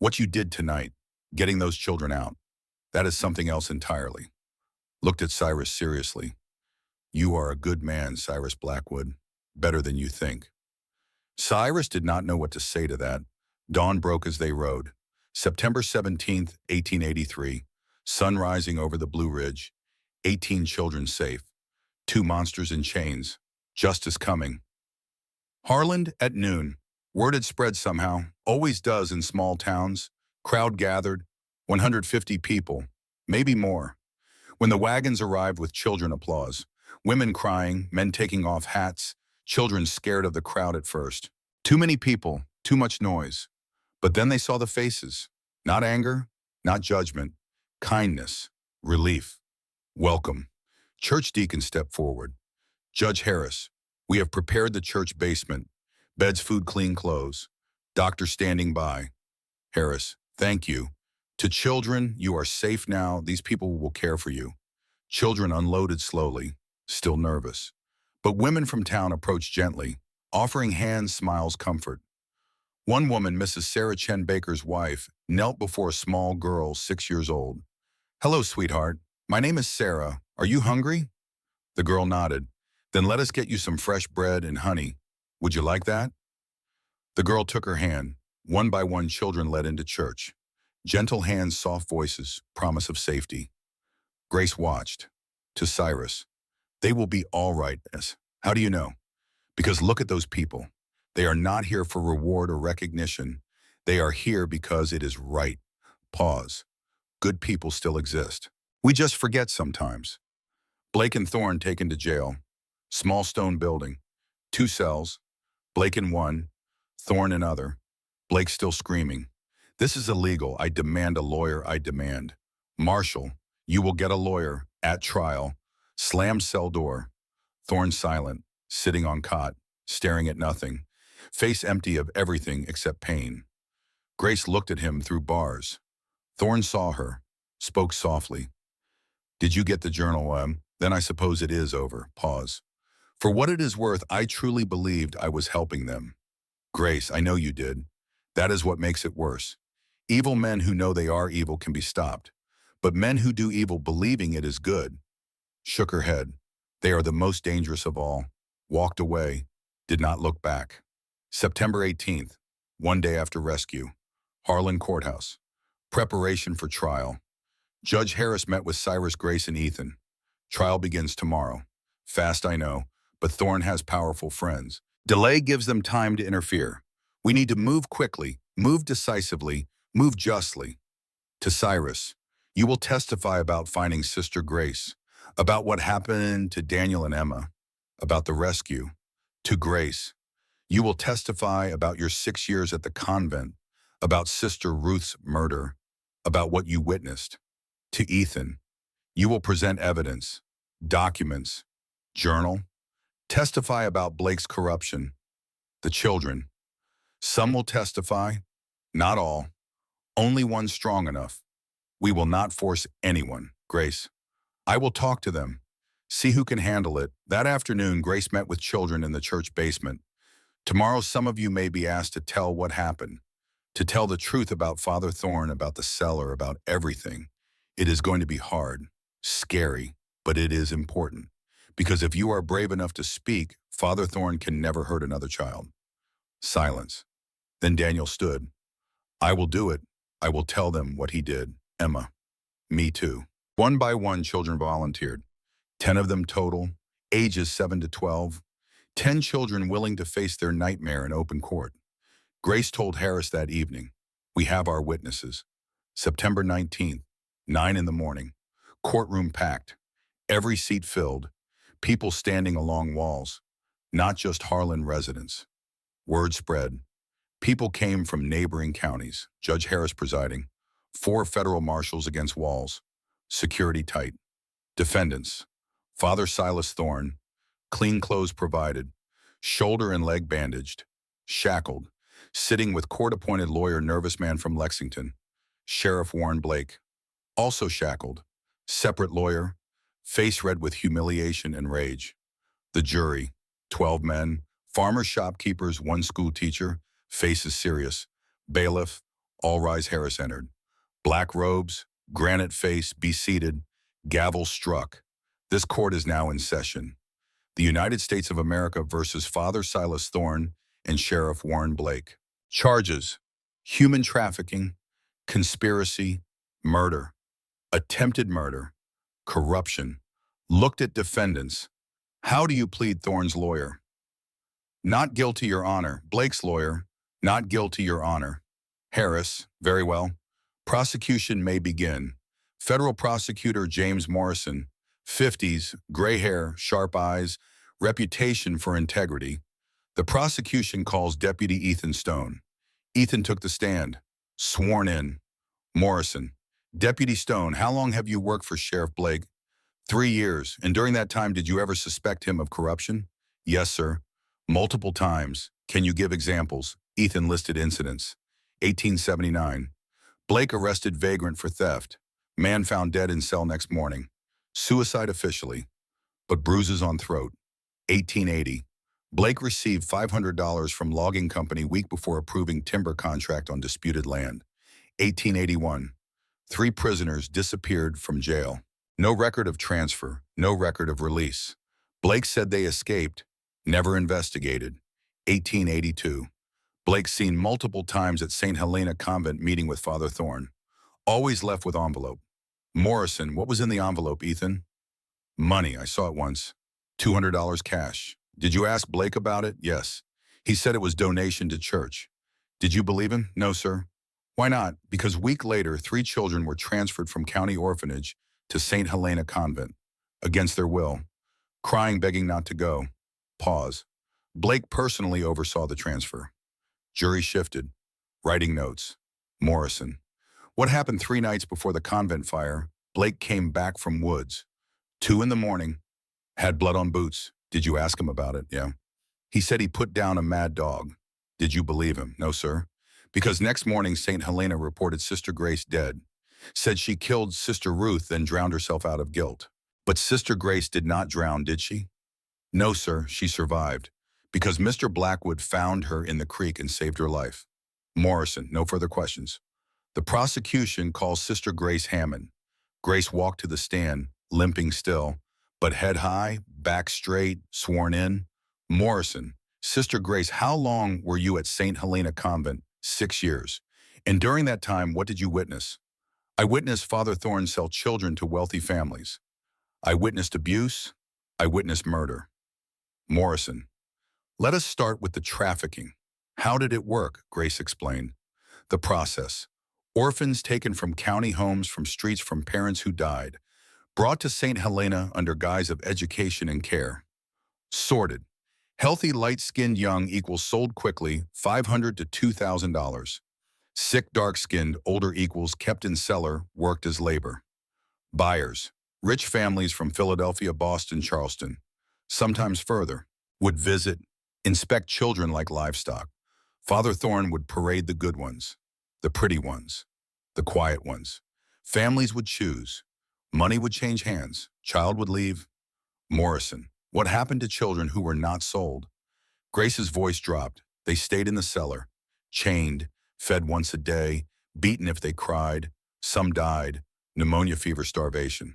What you did tonight, getting those children out, that is something else entirely. Looked at Cyrus seriously. You are a good man, Cyrus Blackwood. Better than you think. Cyrus did not know what to say to that. Dawn broke as they rode. September 17th, 1883. Sun rising over the Blue Ridge. 18 children safe. 2 monsters in chains. Justice coming. Harland at noon. Word had spread somehow. Always does in small towns. Crowd gathered. 150 people. Maybe more. When the wagons arrived with children applause. Women crying, men taking off hats. Children scared of the crowd at first. Too many people, too much noise. But then they saw the faces. Not anger, not judgment. Kindness, relief, welcome. Church deacon stepped forward. Judge Harris, we have prepared the church basement. Beds, food, clean clothes. Doctor standing by. Harris, thank you. To children, you are safe now. These people will care for you. Children unloaded slowly, still nervous. But women from town approached gently, offering hands, smiles, comfort. One woman, Mrs. Sarah Chen Baker's wife, knelt before a small girl 6 years old. Hello, sweetheart. My name is Sarah. Are you hungry? The girl nodded. Then let us get you some fresh bread and honey. Would you like that? The girl took her hand. One by one, children led into church. Gentle hands, soft voices, promise of safety. Grace watched. To Cyrus. They will be all right. How do you know? Because look at those people. They are not here for reward or recognition. They are here because it is right. Pause. Good people still exist. We just forget sometimes. Blake and Thorne taken to jail. Small stone building. 2 cells. Blake in one. Thorne in other. Blake still screaming. This is illegal. I demand a lawyer. I demand. Marshal, you will get a lawyer at trial. Slammed cell door. Thorne silent, sitting on cot, staring at nothing. Face empty of everything except pain. Grace looked at him through bars. Thorne saw her, spoke softly. Did you get the journal, Then I suppose it is over. Pause. For what it is worth, I truly believed I was helping them. Grace, I know you did. That is what makes it worse. Evil men who know they are evil can be stopped. But men who do evil believing it is good. Shook her head. They are the most dangerous of all. Walked away. Did not look back. September 18th, 1 day after rescue. Harlan Courthouse. Preparation for trial. Judge Harris met with Cyrus, Grace, and Ethan. Trial begins tomorrow. Fast, I know, but Thorne has powerful friends. Delay gives them time to interfere. We need to move quickly, move decisively, move justly. To Cyrus, you will testify about finding Sister Grace, about what happened to Daniel and Emma, about the rescue. To Grace, you will testify about your 6 years at the convent, about Sister Ruth's murder, about what you witnessed. To Ethan, you will present evidence, documents, journal, testify about Blake's corruption. The children, some will testify, not all, only one strong enough. We will not force anyone, Grace. I will talk to them, see who can handle it. That afternoon, Grace met with children in the church basement. Tomorrow, some of you may be asked to tell what happened, to tell the truth about Father Thorne, about the cellar, about everything. It is going to be hard, scary, but it is important. Because if you are brave enough to speak, Father Thorne can never hurt another child. Silence. Then Daniel stood. I will do it. I will tell them what he did. Emma. Me too. One by one, children volunteered. 10 of them total, ages 7 to 12. 10 children willing to face their nightmare in open court. Grace told Harris that evening, "We have our witnesses." September 19th, 9 in the morning. Courtroom packed. Every seat filled. People standing along walls. Not just Harlan residents. Word spread. People came from neighboring counties. Judge Harris presiding. 4 federal marshals against walls. Security tight. Defendants. Father Silas Thorne. Clean clothes provided. Shoulder and leg bandaged. Shackled. Sitting with court-appointed lawyer nervous man from Lexington. Sheriff Warren Blake. Also shackled. Separate lawyer. Face red with humiliation and rage. The jury. 12 men. Farmers, shopkeepers, 1 school teacher. Faces serious. Bailiff. All rise. Harris entered. Black robes. Granite face. Be seated. Gavel struck. This court is now in session. The United States of America versus Father Silas Thorne and Sheriff Warren Blake. Charges: human trafficking, conspiracy, murder, attempted murder, corruption. Looked at defendants. How do you plead? Thorne's lawyer. Not guilty, Your Honor. Blake's lawyer. Not guilty, Your Honor. Harris. Very well. Prosecution may begin. Federal prosecutor James Morrison. 50s, gray hair, sharp eyes, reputation for integrity. The prosecution calls Deputy Ethan Stone. Ethan took the stand. Sworn in. Morrison. Deputy Stone, how long have you worked for Sheriff Blake? 3 years. And during that time, did you ever suspect him of corruption? Yes, sir. Multiple times. Can you give examples? Ethan listed incidents. 1879. Blake arrested vagrant for theft. Man found dead in cell next morning. Suicide officially, but bruises on throat. 1880. Blake received $500 from logging company week before approving timber contract on disputed land. 1881. 3 prisoners disappeared from jail. No record of transfer, no record of release. Blake said they escaped, never investigated. 1882. Blake seen multiple times at St. Helena Convent meeting with Father Thorne. Always left with envelope. Morrison, what was in the envelope, Ethan? Money, I saw it once. $200 cash. Did you ask Blake about it? Yes. He said it was donation to church. Did you believe him? No, sir. Why not? Because a week later, 3 children were transferred from county orphanage to St. Helena Convent, against their will, crying, begging not to go. Pause. Blake personally oversaw the transfer. Jury shifted. Writing notes. Morrison. What happened 3 nights before the convent fire? Blake came back from woods. 2 in the morning. Had blood on boots. Did you ask him about it? Yeah. He said he put down a mad dog. Did you believe him? No, sir. Because next morning, St. Helena reported Sister Grace dead. Said she killed Sister Ruth, then drowned herself out of guilt. But Sister Grace did not drown, did she? No, sir, she survived. Because Mr. Blackwood found her in the creek and saved her life. Morrison, no further questions. The prosecution calls Sister Grace Hammond. Grace walked to the stand, limping still, but head high, back straight, sworn in. Morrison, Sister Grace, how long were you at St. Helena Convent? 6 years. And during that time, what did you witness? I witnessed Father Thorne sell children to wealthy families. I witnessed abuse. I witnessed murder. Morrison, let us start with the trafficking. How did it work? Grace explained. The process. Orphans taken from county homes, from streets, from parents who died, brought to St. Helena under guise of education and care. Sorted. Healthy, light-skinned young equals sold quickly, $500 to $2,000. Sick, dark-skinned, older equals kept in cellar, worked as labor. Buyers. Rich families from Philadelphia, Boston, Charleston, sometimes further, would visit, inspect children like livestock. Father Thorne would parade the good ones, the pretty ones, the quiet ones. Families would choose. Money would change hands. Child would leave. Morrison, what happened to children who were not sold? Grace's voice dropped. They stayed in the cellar, chained, fed once a day, beaten if they cried. Some died, pneumonia, fever, starvation.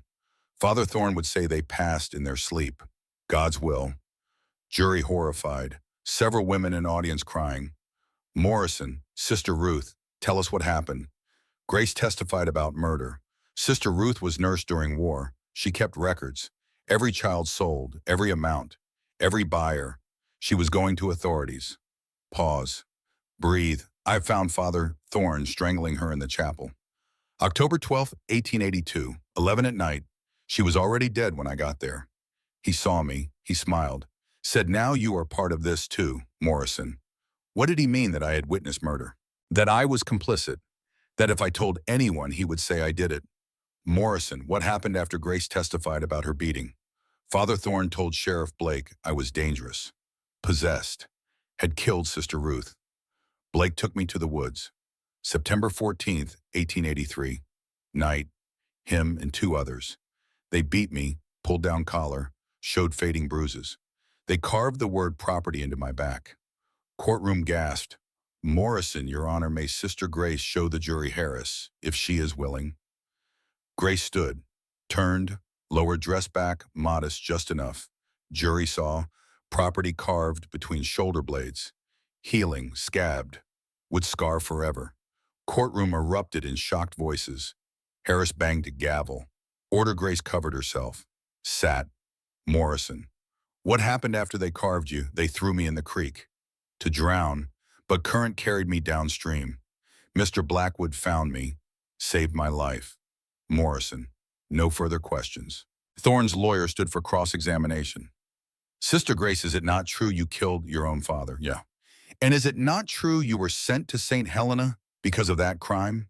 Father Thorne would say they passed in their sleep. God's will. Jury horrified. Several women in audience crying. Morrison, Sister Ruth, tell us what happened. Grace testified about murder. Sister Ruth was nursed during war. She kept records. Every child sold, every amount, every buyer. She was going to authorities. Pause. Breathe. I found Father Thorne strangling her in the chapel. October 12th, 1882, 11 at night. She was already dead when I got there. He saw me. He smiled. Said, "Now you are part of this too, Morrison." What did he mean that I had witnessed murder? That I was complicit? That if I told anyone, he would say I did it? Morrison, what happened after Grace testified about her beating? Father Thorne told Sheriff Blake I was dangerous, possessed, had killed Sister Ruth. Blake took me to the woods. September 14th, 1883. Night. Him and two others. They beat me, pulled down collar, showed fading bruises. They carved the word property into my back. Courtroom gasped. "Morrison, Your Honor, may Sister Grace show the jury Harris, if she is willing." Grace stood, turned, lowered dress back, modest just enough. Jury saw, property carved between shoulder blades. Healing, scabbed, would scar forever. Courtroom erupted in shocked voices. Harris banged a gavel. Order Grace covered herself. Sat. Morrison. "What happened after they carved you? They threw me in the creek. To drown, but current carried me downstream. Mr. Blackwood found me, saved my life." Morrison. No further questions. Thorne's lawyer stood for cross-examination. "Sister Grace, is it not true you killed your own father?" "Yeah." "And is it not true you were sent to St. Helena because of that crime?"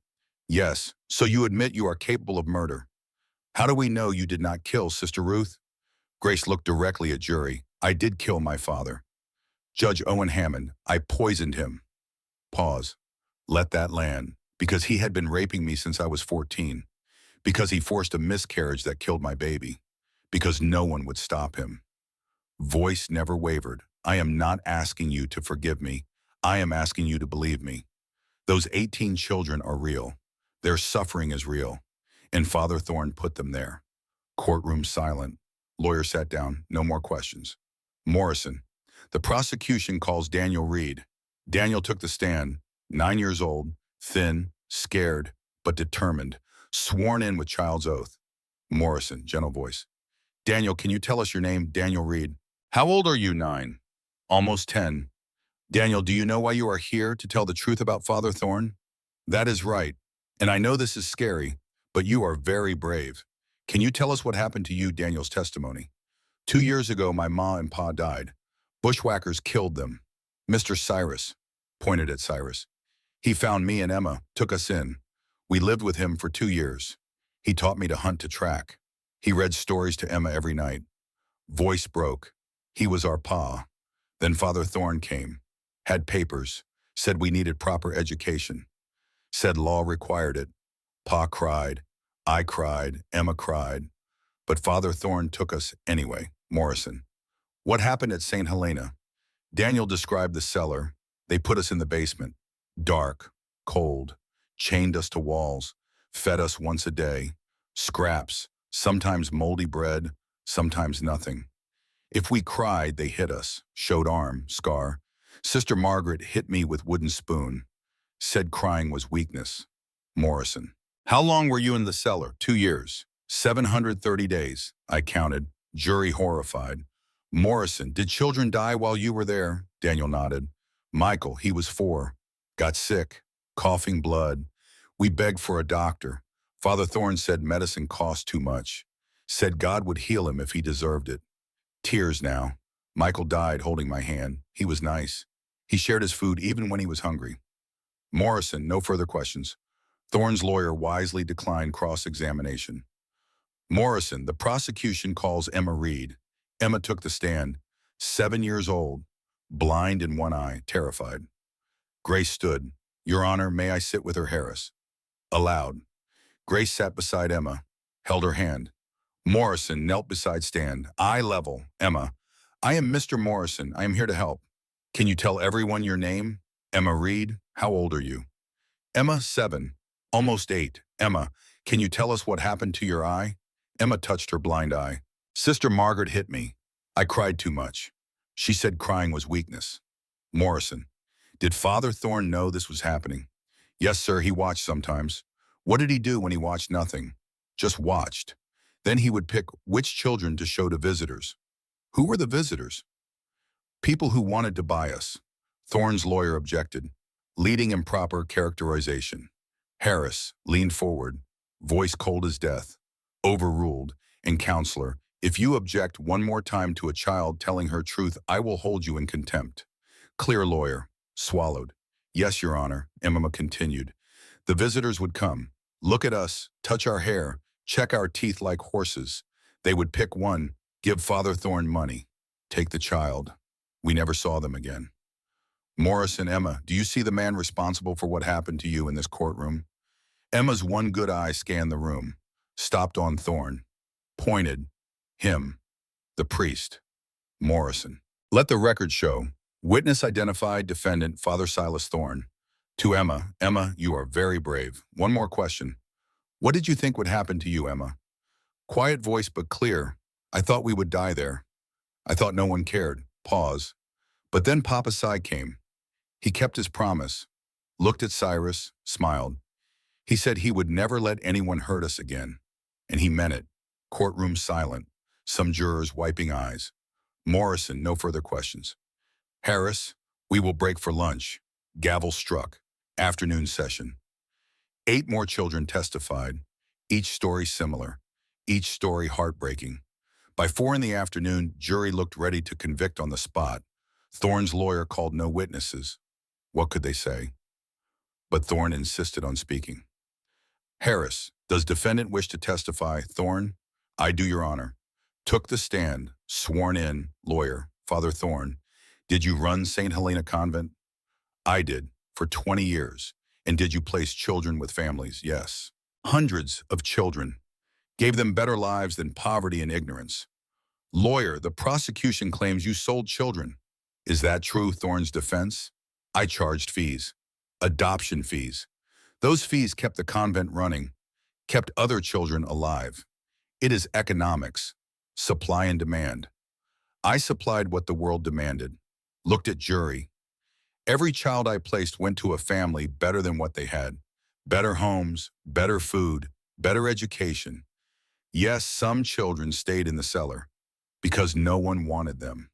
"Yes." "So you admit you are capable of murder." "How do we know you did not kill Sister Ruth?" Grace looked directly at jury. "I did kill my father." Judge Owen Hammond. "I poisoned him." Pause. Let that land. Because he had been raping me since I was 14. Because he forced a miscarriage that killed my baby. Because no one would stop him. Voice never wavered. "I am not asking you to forgive me. I am asking you to believe me. Those 18 children are real. Their suffering is real. And Father Thorne put them there." Courtroom silent. Lawyer sat down. No more questions. Morrison. The prosecution calls Daniel Reed. Daniel took the stand. 9 years old, thin, scared, but determined. Sworn in with child's oath. Morrison, gentle voice. "Daniel, can you tell us your name?" Daniel Reed. "How old are you?" 9. "Almost 10. "Daniel, do you know why you are here to tell the truth about Father Thorne?" "That is right. And I know this is scary, but you are very brave. Can you tell us what happened to you?" Daniel's testimony. 2 years ago, my ma and pa died. Bushwhackers killed them. Mr. Cyrus," pointed at Cyrus. "He found me and Emma, took us in. We lived with him for 2 years. He taught me to hunt to track. He read stories to Emma every night. Voice broke. He was our pa. Then Father Thorne came. Had papers. Said we needed proper education. Said law required it. Pa cried. I cried. Emma cried. But Father Thorne took us anyway." Morrison. "What happened at St. Helena?" Daniel described the cellar. "They put us in the basement. Dark, cold, chained us to walls, fed us once a day. Scraps, sometimes moldy bread, sometimes nothing. If we cried, they hit us, showed arm, scar. Sister Margaret hit me with wooden spoon. Said crying was weakness." Morrison. "How long were you in the cellar?" 2 years. 730 days, I counted. Jury horrified. Morrison. "Did children die while you were there?" Daniel nodded. "Michael, he was 4. Got sick, coughing blood. We begged for a doctor. Father Thorne said medicine cost too much. Said God would heal him if he deserved it. Tears now. Michael died holding my hand. He was nice. He shared his food even when he was hungry." Morrison. No further questions. Thorne's lawyer wisely declined cross-examination. Morrison. The prosecution calls Emma Reed. Emma took the stand. 7 years old, blind in one eye, terrified. Grace stood. "Your Honor, may I sit with her, Harris?" Allowed. Grace sat beside Emma, held her hand. Morrison knelt beside stand, eye level. Emma. "I am Mr. Morrison. I am here to help. Can you tell everyone your name?" Emma Reed. "How old are you?" Emma. 7. Almost 8. Emma. "Can you tell us what happened to your eye?" Emma touched her blind eye. "Sister Margaret hit me. I cried too much. She said crying was weakness." Morrison. "Did Father Thorne know this was happening?" "Yes, sir, he watched sometimes." "What did he do when he watched nothing?" "Just watched. Then he would pick which children to show to visitors." "Who were the visitors?" People who wanted to buy us. Thorne's lawyer objected, leading improper characterization. Harris leaned forward, voice cold as death. Overruled, and counselor, if you object one more time to a child telling her truth, I will hold you in contempt. Clear lawyer, swallowed. Yes, Your Honor, Emma continued. The visitors would come, look at us, touch our hair, check our teeth like horses. They would pick one, give Father Thorne money, take the child. We never saw them again. Morris and Emma, do you see the man responsible for what happened to you in this courtroom? Emma's one good eye scanned the room, stopped on Thorne, pointed, him, the priest, Morrison. Let the record show. Witness identified defendant Father Silas Thorne. To Emma, Emma, you are very brave. One more question. What did you think would happen to you, Emma? Quiet voice but clear. I thought we would die there. I thought no one cared. Pause. But then Papa Sai came. He kept his promise, looked at Cyrus, smiled. He said he would never let anyone hurt us again. And he meant it. Courtroom silent, some jurors wiping eyes. Morrison, no further questions. Harris, we will break for lunch. Gavel struck. Afternoon session. 8 more children testified, each story similar, each story heartbreaking. By 4 in the afternoon, jury looked ready to convict on the spot. Thorne's lawyer called no witnesses. What could they say? But Thorne insisted on speaking. Harris, does defendant wish to testify? Thorne, I do, Your Honor. Took the stand, sworn in, lawyer, Father Thorne. Did you run St. Helena Convent? I did, for 20 years. And did you place children with families? Yes. Hundreds of children. Gave them better lives than poverty and ignorance. Lawyer, the prosecution claims you sold children. Is that true? Thorne's defense? I charged fees. Adoption fees. Those fees kept the convent running, kept other children alive. It is economics, supply and demand. I supplied what the world demanded. Looked at jury. Every child I placed went to a family better than what they had. Better homes, better food, better education. Yes, some children stayed in the cellar because no one wanted them.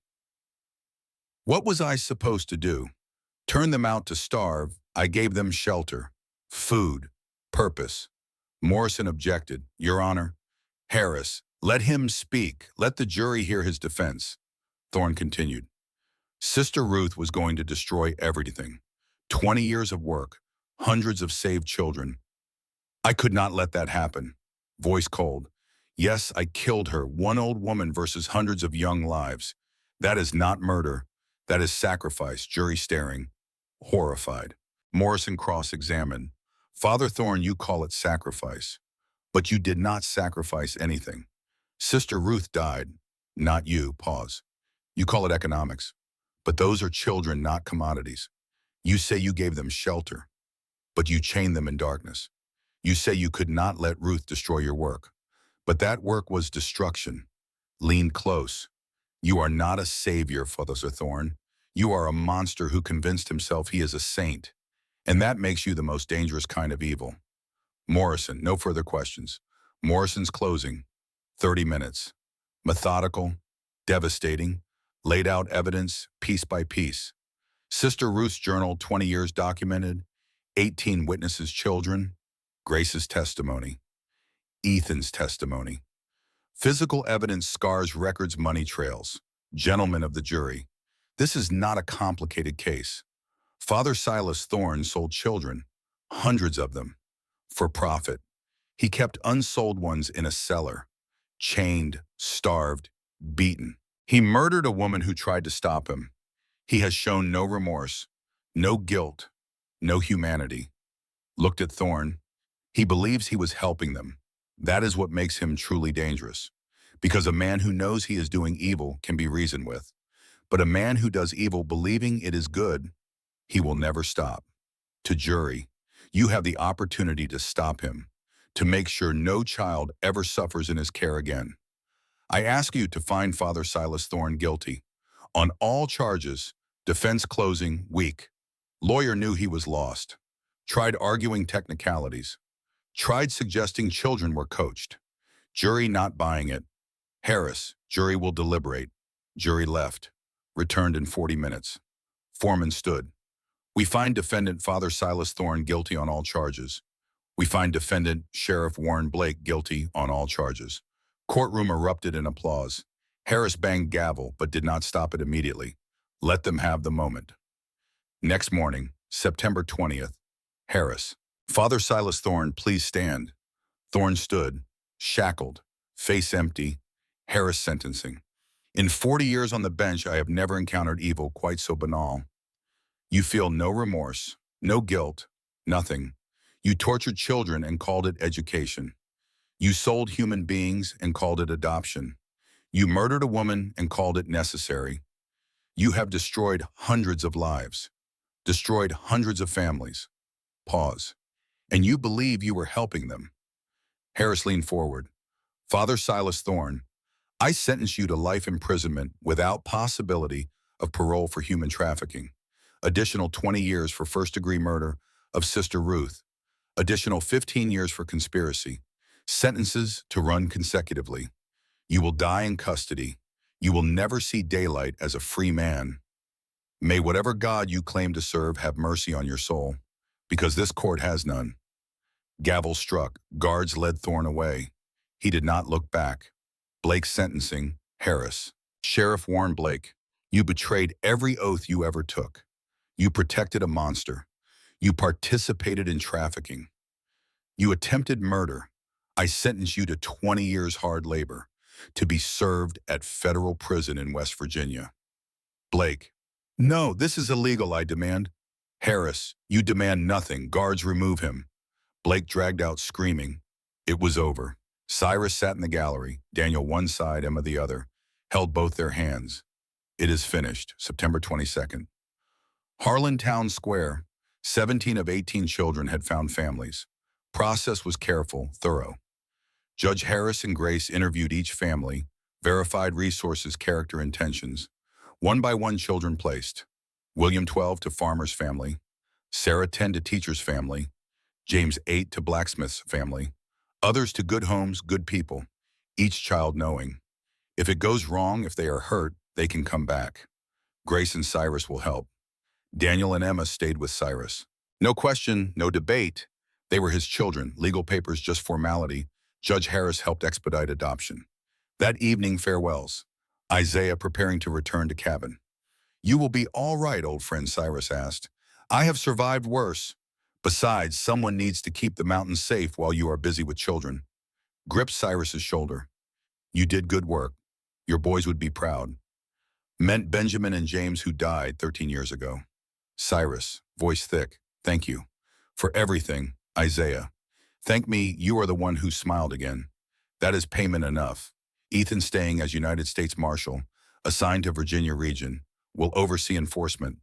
What was I supposed to do? Turn them out to starve? I gave them shelter, food, purpose. Morrison objected. Your Honor. Harris, let him speak. Let the jury hear his defense. Thorne continued. Sister Ruth was going to destroy everything. 20 years of work, hundreds of saved children. I could not let that happen. Voice cold. Yes, I killed her, one old woman versus hundreds of young lives. That is not murder. That is sacrifice. Jury staring, horrified. Morrison cross-examined. Father Thorne, you call it sacrifice, but you did not sacrifice anything. Sister Ruth died, not you. Pause. You call it economics, but those are children, not commodities. You say you gave them shelter, but you chained them in darkness. You say you could not let Ruth destroy your work, but that work was destruction. Lean close. You are not a savior, Father Thorne. You are a monster who convinced himself he is a saint, and that makes you the most dangerous kind of evil. Morrison, no further questions. Morrison's closing. 30 minutes. Methodical, devastating, laid out evidence piece by piece. Sister Ruth's journal, 20 years documented, 18 witnesses' children, Grace's testimony, Ethan's testimony. Physical evidence, scars, records, money trails. Gentlemen of the jury, this is not a complicated case. Father Silas Thorne sold children, hundreds of them, for profit. He kept unsold ones in a cellar, chained, starved, beaten. He murdered a woman who tried to stop him. He has shown no remorse, no guilt, no humanity. Looked at Thorne. He believes he was helping them. That is what makes him truly dangerous. Because a man who knows he is doing evil can be reasoned with. But a man who does evil believing it is good, he will never stop. To jury, you have the opportunity to stop him, to make sure no child ever suffers in his care again. I ask you to find Father Silas Thorne guilty. On all charges, defense closing, weak. Lawyer knew he was lost. Tried arguing technicalities. Tried suggesting children were coached. Jury not buying it. Harris, jury will deliberate. Jury left. Returned in 40 minutes. Foreman stood. We find defendant Father Silas Thorne guilty on all charges. We find defendant Sheriff Warren Blake guilty on all charges. Courtroom erupted in applause. Harris banged gavel but did not stop it immediately. Let them have the moment. Next morning, September 20th. Harris. Father Silas Thorne, please stand. Thorne stood, shackled, face empty. Harris sentencing. In 40 years on the bench, I have never encountered evil quite so banal. You feel no remorse, no guilt, nothing. You tortured children and called it education. You sold human beings and called it adoption. You murdered a woman and called it necessary. You have destroyed hundreds of lives, destroyed hundreds of families. Pause. And you believe you were helping them. Harris leaned forward. Father Silas Thorne, I sentence you to life imprisonment without possibility of parole for human trafficking. Additional 20 years for first-degree murder of Sister Ruth. Additional 15 years for conspiracy. Sentences to run consecutively. You will die in custody. You will never see daylight as a free man. May whatever God you claim to serve have mercy on your soul, because this court has none. Gavel struck. Guards led Thorne away. He did not look back. Blake sentencing. Harris. Sheriff Warren Blake, you betrayed every oath you ever took. You protected a monster. You participated in trafficking. You attempted murder. I sentence you to 20 years hard labor, to be served at federal prison in West Virginia. Blake. No, this is illegal, I demand. Harris. You demand nothing. Guards remove him. Blake dragged out screaming. It was over. Cyrus sat in the gallery, Daniel one side, Emma the other, held both their hands. It is finished. September 22nd. Harlan Town Square. 17 of 18 children had found families. Process was careful, thorough. Judge Harris and Grace interviewed each family, verified resources, character, intentions. One by one children placed. William 12 to farmer's family, Sarah 10 to teacher's family, James 8 to blacksmith's family, others to good homes, good people, each child knowing. If it goes wrong, if they are hurt, they can come back. Grace and Cyrus will help. Daniel and Emma stayed with Cyrus. No question, no debate. They were his children, legal papers just formality. Judge Harris helped expedite adoption. That evening, farewells. Isaiah preparing to return to cabin. You will be all right, old friend, Cyrus asked. I have survived worse. Besides, someone needs to keep the mountains safe while you are busy with children. Gripped Cyrus's shoulder. You did good work. Your boys would be proud. Meant Benjamin and James, who died 13 years ago. Cyrus, voice thick, thank you. For everything, Isaiah. Thank me, you are the one who smiled again. That is payment enough. Ethan staying as United States Marshal, assigned to Virginia region, will oversee enforcement.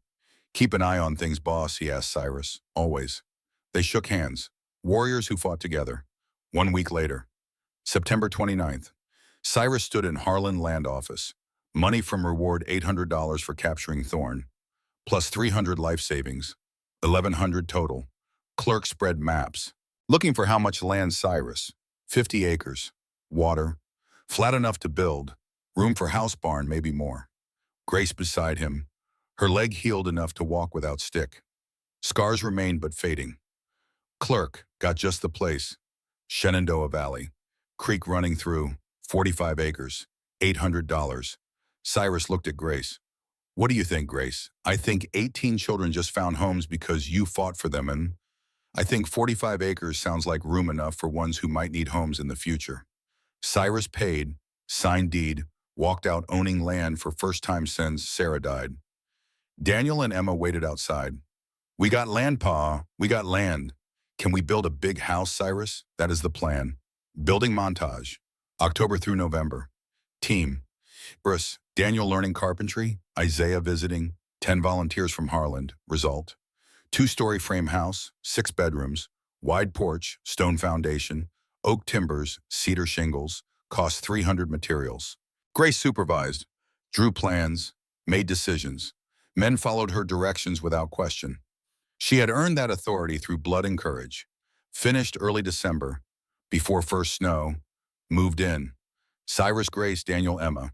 Keep an eye on things, boss, he asked Cyrus, always. They shook hands, warriors who fought together. 1 week later, September 29th, Cyrus stood in Harlan Land Office. Money from reward $800 for capturing Thorne, plus 300 life savings, 1,100 total. Clerk spread maps, looking for how much land. Cyrus, 50 acres, water, flat enough to build, room for house barn, maybe more. Grace beside him, her leg healed enough to walk without stick. Scars remained but fading. Clerk, got just the place. Shenandoah Valley, creek running through, 45 acres, $800. Cyrus looked at Grace. What do you think, Grace? I think 18 children just found homes because you fought for them, and I think 45 acres sounds like room enough for ones who might need homes in the future. Cyrus paid, signed deed, walked out owning land for first time since Sarah died. Daniel and Emma waited outside. We got land, Pa. We got land. Can we build a big house, Cyrus? That is the plan. Building montage. October through November. Team. Bruce, Daniel learning carpentry. Isaiah visiting. 10 volunteers from Harlan. Result. 2-story frame house, 6 bedrooms, wide porch, stone foundation, oak timbers, cedar shingles, cost 300 materials. Grace supervised, drew plans, made decisions. Men followed her directions without question. She had earned that authority through blood and courage. Finished early December, before first snow, moved in. Cyrus, Grace, Daniel, Emma.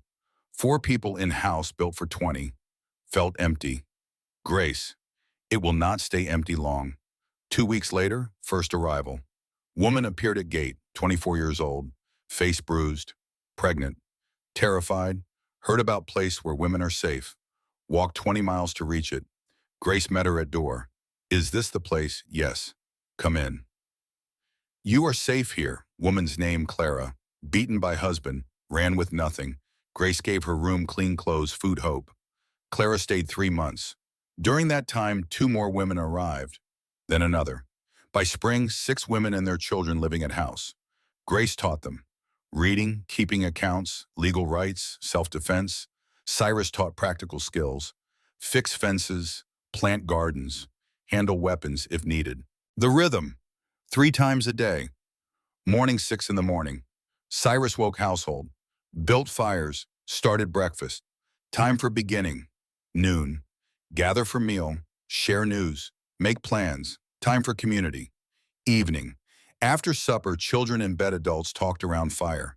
4 people in house built for 20. felt empty. Grace, it will not stay empty long. 2 weeks later, first arrival. Woman appeared at gate, 24 years old, face bruised, pregnant, terrified, heard about place where women are safe, walked 20 miles to reach it. Grace met her at door. Is this the place? Yes. Come in. You are safe here. Woman's name Clara, beaten by husband, ran with nothing. Grace gave her room, clean clothes, food, hope. Clara stayed 3 months. During that time, 2 more women arrived, then another. By spring, 6 women and their children living at house. Grace taught them reading, keeping accounts, legal rights, self-defense. Cyrus taught practical skills, fix fences, plant gardens, handle weapons if needed. The rhythm, 3 times a day. Morning 6 in the morning. Cyrus woke household, built fires, started breakfast. Time for beginning. Noon. Gather for meal, share news, make plans. Time for community. Evening. After supper, children in bed, adults talked around fire.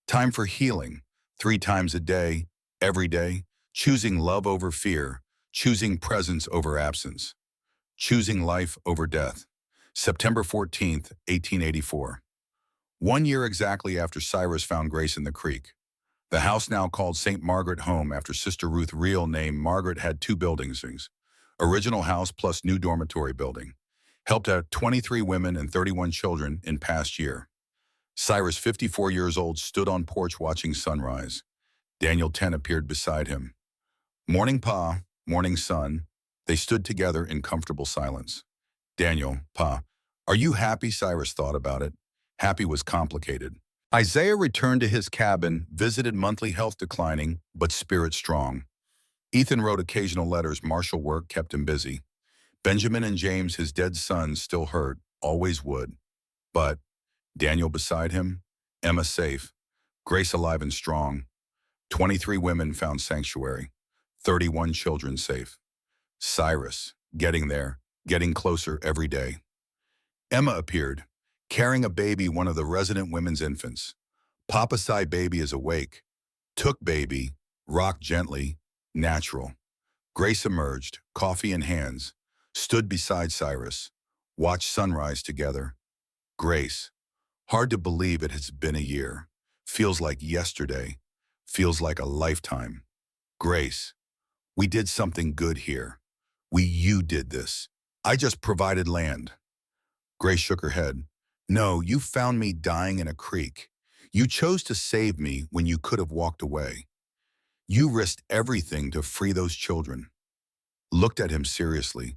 Time for healing. 3 times a day, every day. Choosing love over fear. Choosing presence over absence. Choosing life over death. September 14th, 1884. 1 year exactly after Cyrus found Grace in the creek. The house, now called St. Margaret Home after Sister Ruth, real name Margaret, had 2 buildings. Original house plus new dormitory building. Helped out 23 women and 31 children in past year. Cyrus, 54 years old, stood on porch watching sunrise. Daniel, 10, appeared beside him. Morning, Pa, morning, son. They stood together in comfortable silence. Daniel, Pa, are you happy? Cyrus thought about it. Happy was complicated. Isaiah returned to his cabin, visited monthly health declining, but spirit strong. Ethan wrote occasional letters. Martial work kept him busy. Benjamin and James, his dead sons, still hurt, always would. But Daniel beside him, Emma safe, Grace alive and strong. 23 women found sanctuary, 31 children safe. Cyrus, getting there, getting closer every day. Emma appeared, carrying a baby, one of the resident women's infants. Papa Sai, baby is awake. Took baby, rocked gently, natural. Grace emerged, coffee in hands, stood beside Cyrus, watched sunrise together. Grace, hard to believe it has been a year. Feels like yesterday. Feels like a lifetime. Grace, we did something good here. You did this. I just provided land. Grace shook her head. No, you found me dying in a creek. You chose to save me when you could have walked away. You risked everything to free those children. Looked at him seriously.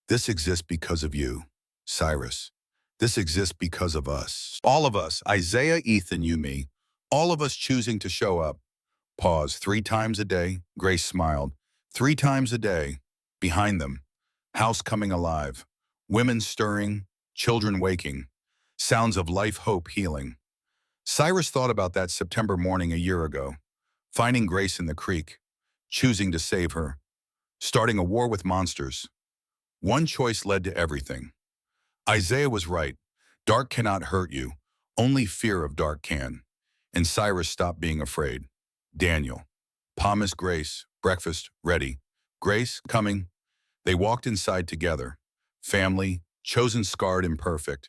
This exists because of you, Cyrus. This exists because of us. All of us, Isaiah, Ethan, you, me. All of us choosing to show up. Pause. 3 times a day. Grace smiled. 3 times a day. Behind them. House coming alive. Women stirring. Children waking. Sounds of life, hope, healing. Cyrus thought about that September morning a year ago. Finding Grace in the creek. Choosing to save her. Starting a war with monsters. One choice led to everything. Isaiah was right. Dark cannot hurt you. Only fear of dark can. And Cyrus stopped being afraid. Daniel. Pa, Miss Grace. Breakfast, ready. Grace, coming. They walked inside together. Family, chosen, scarred, imperfect.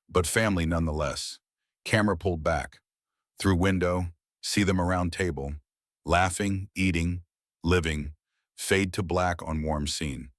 But family nonetheless. Camera pulled back. Through window, see them around table. Laughing, eating, living. Fade to black on warm scene.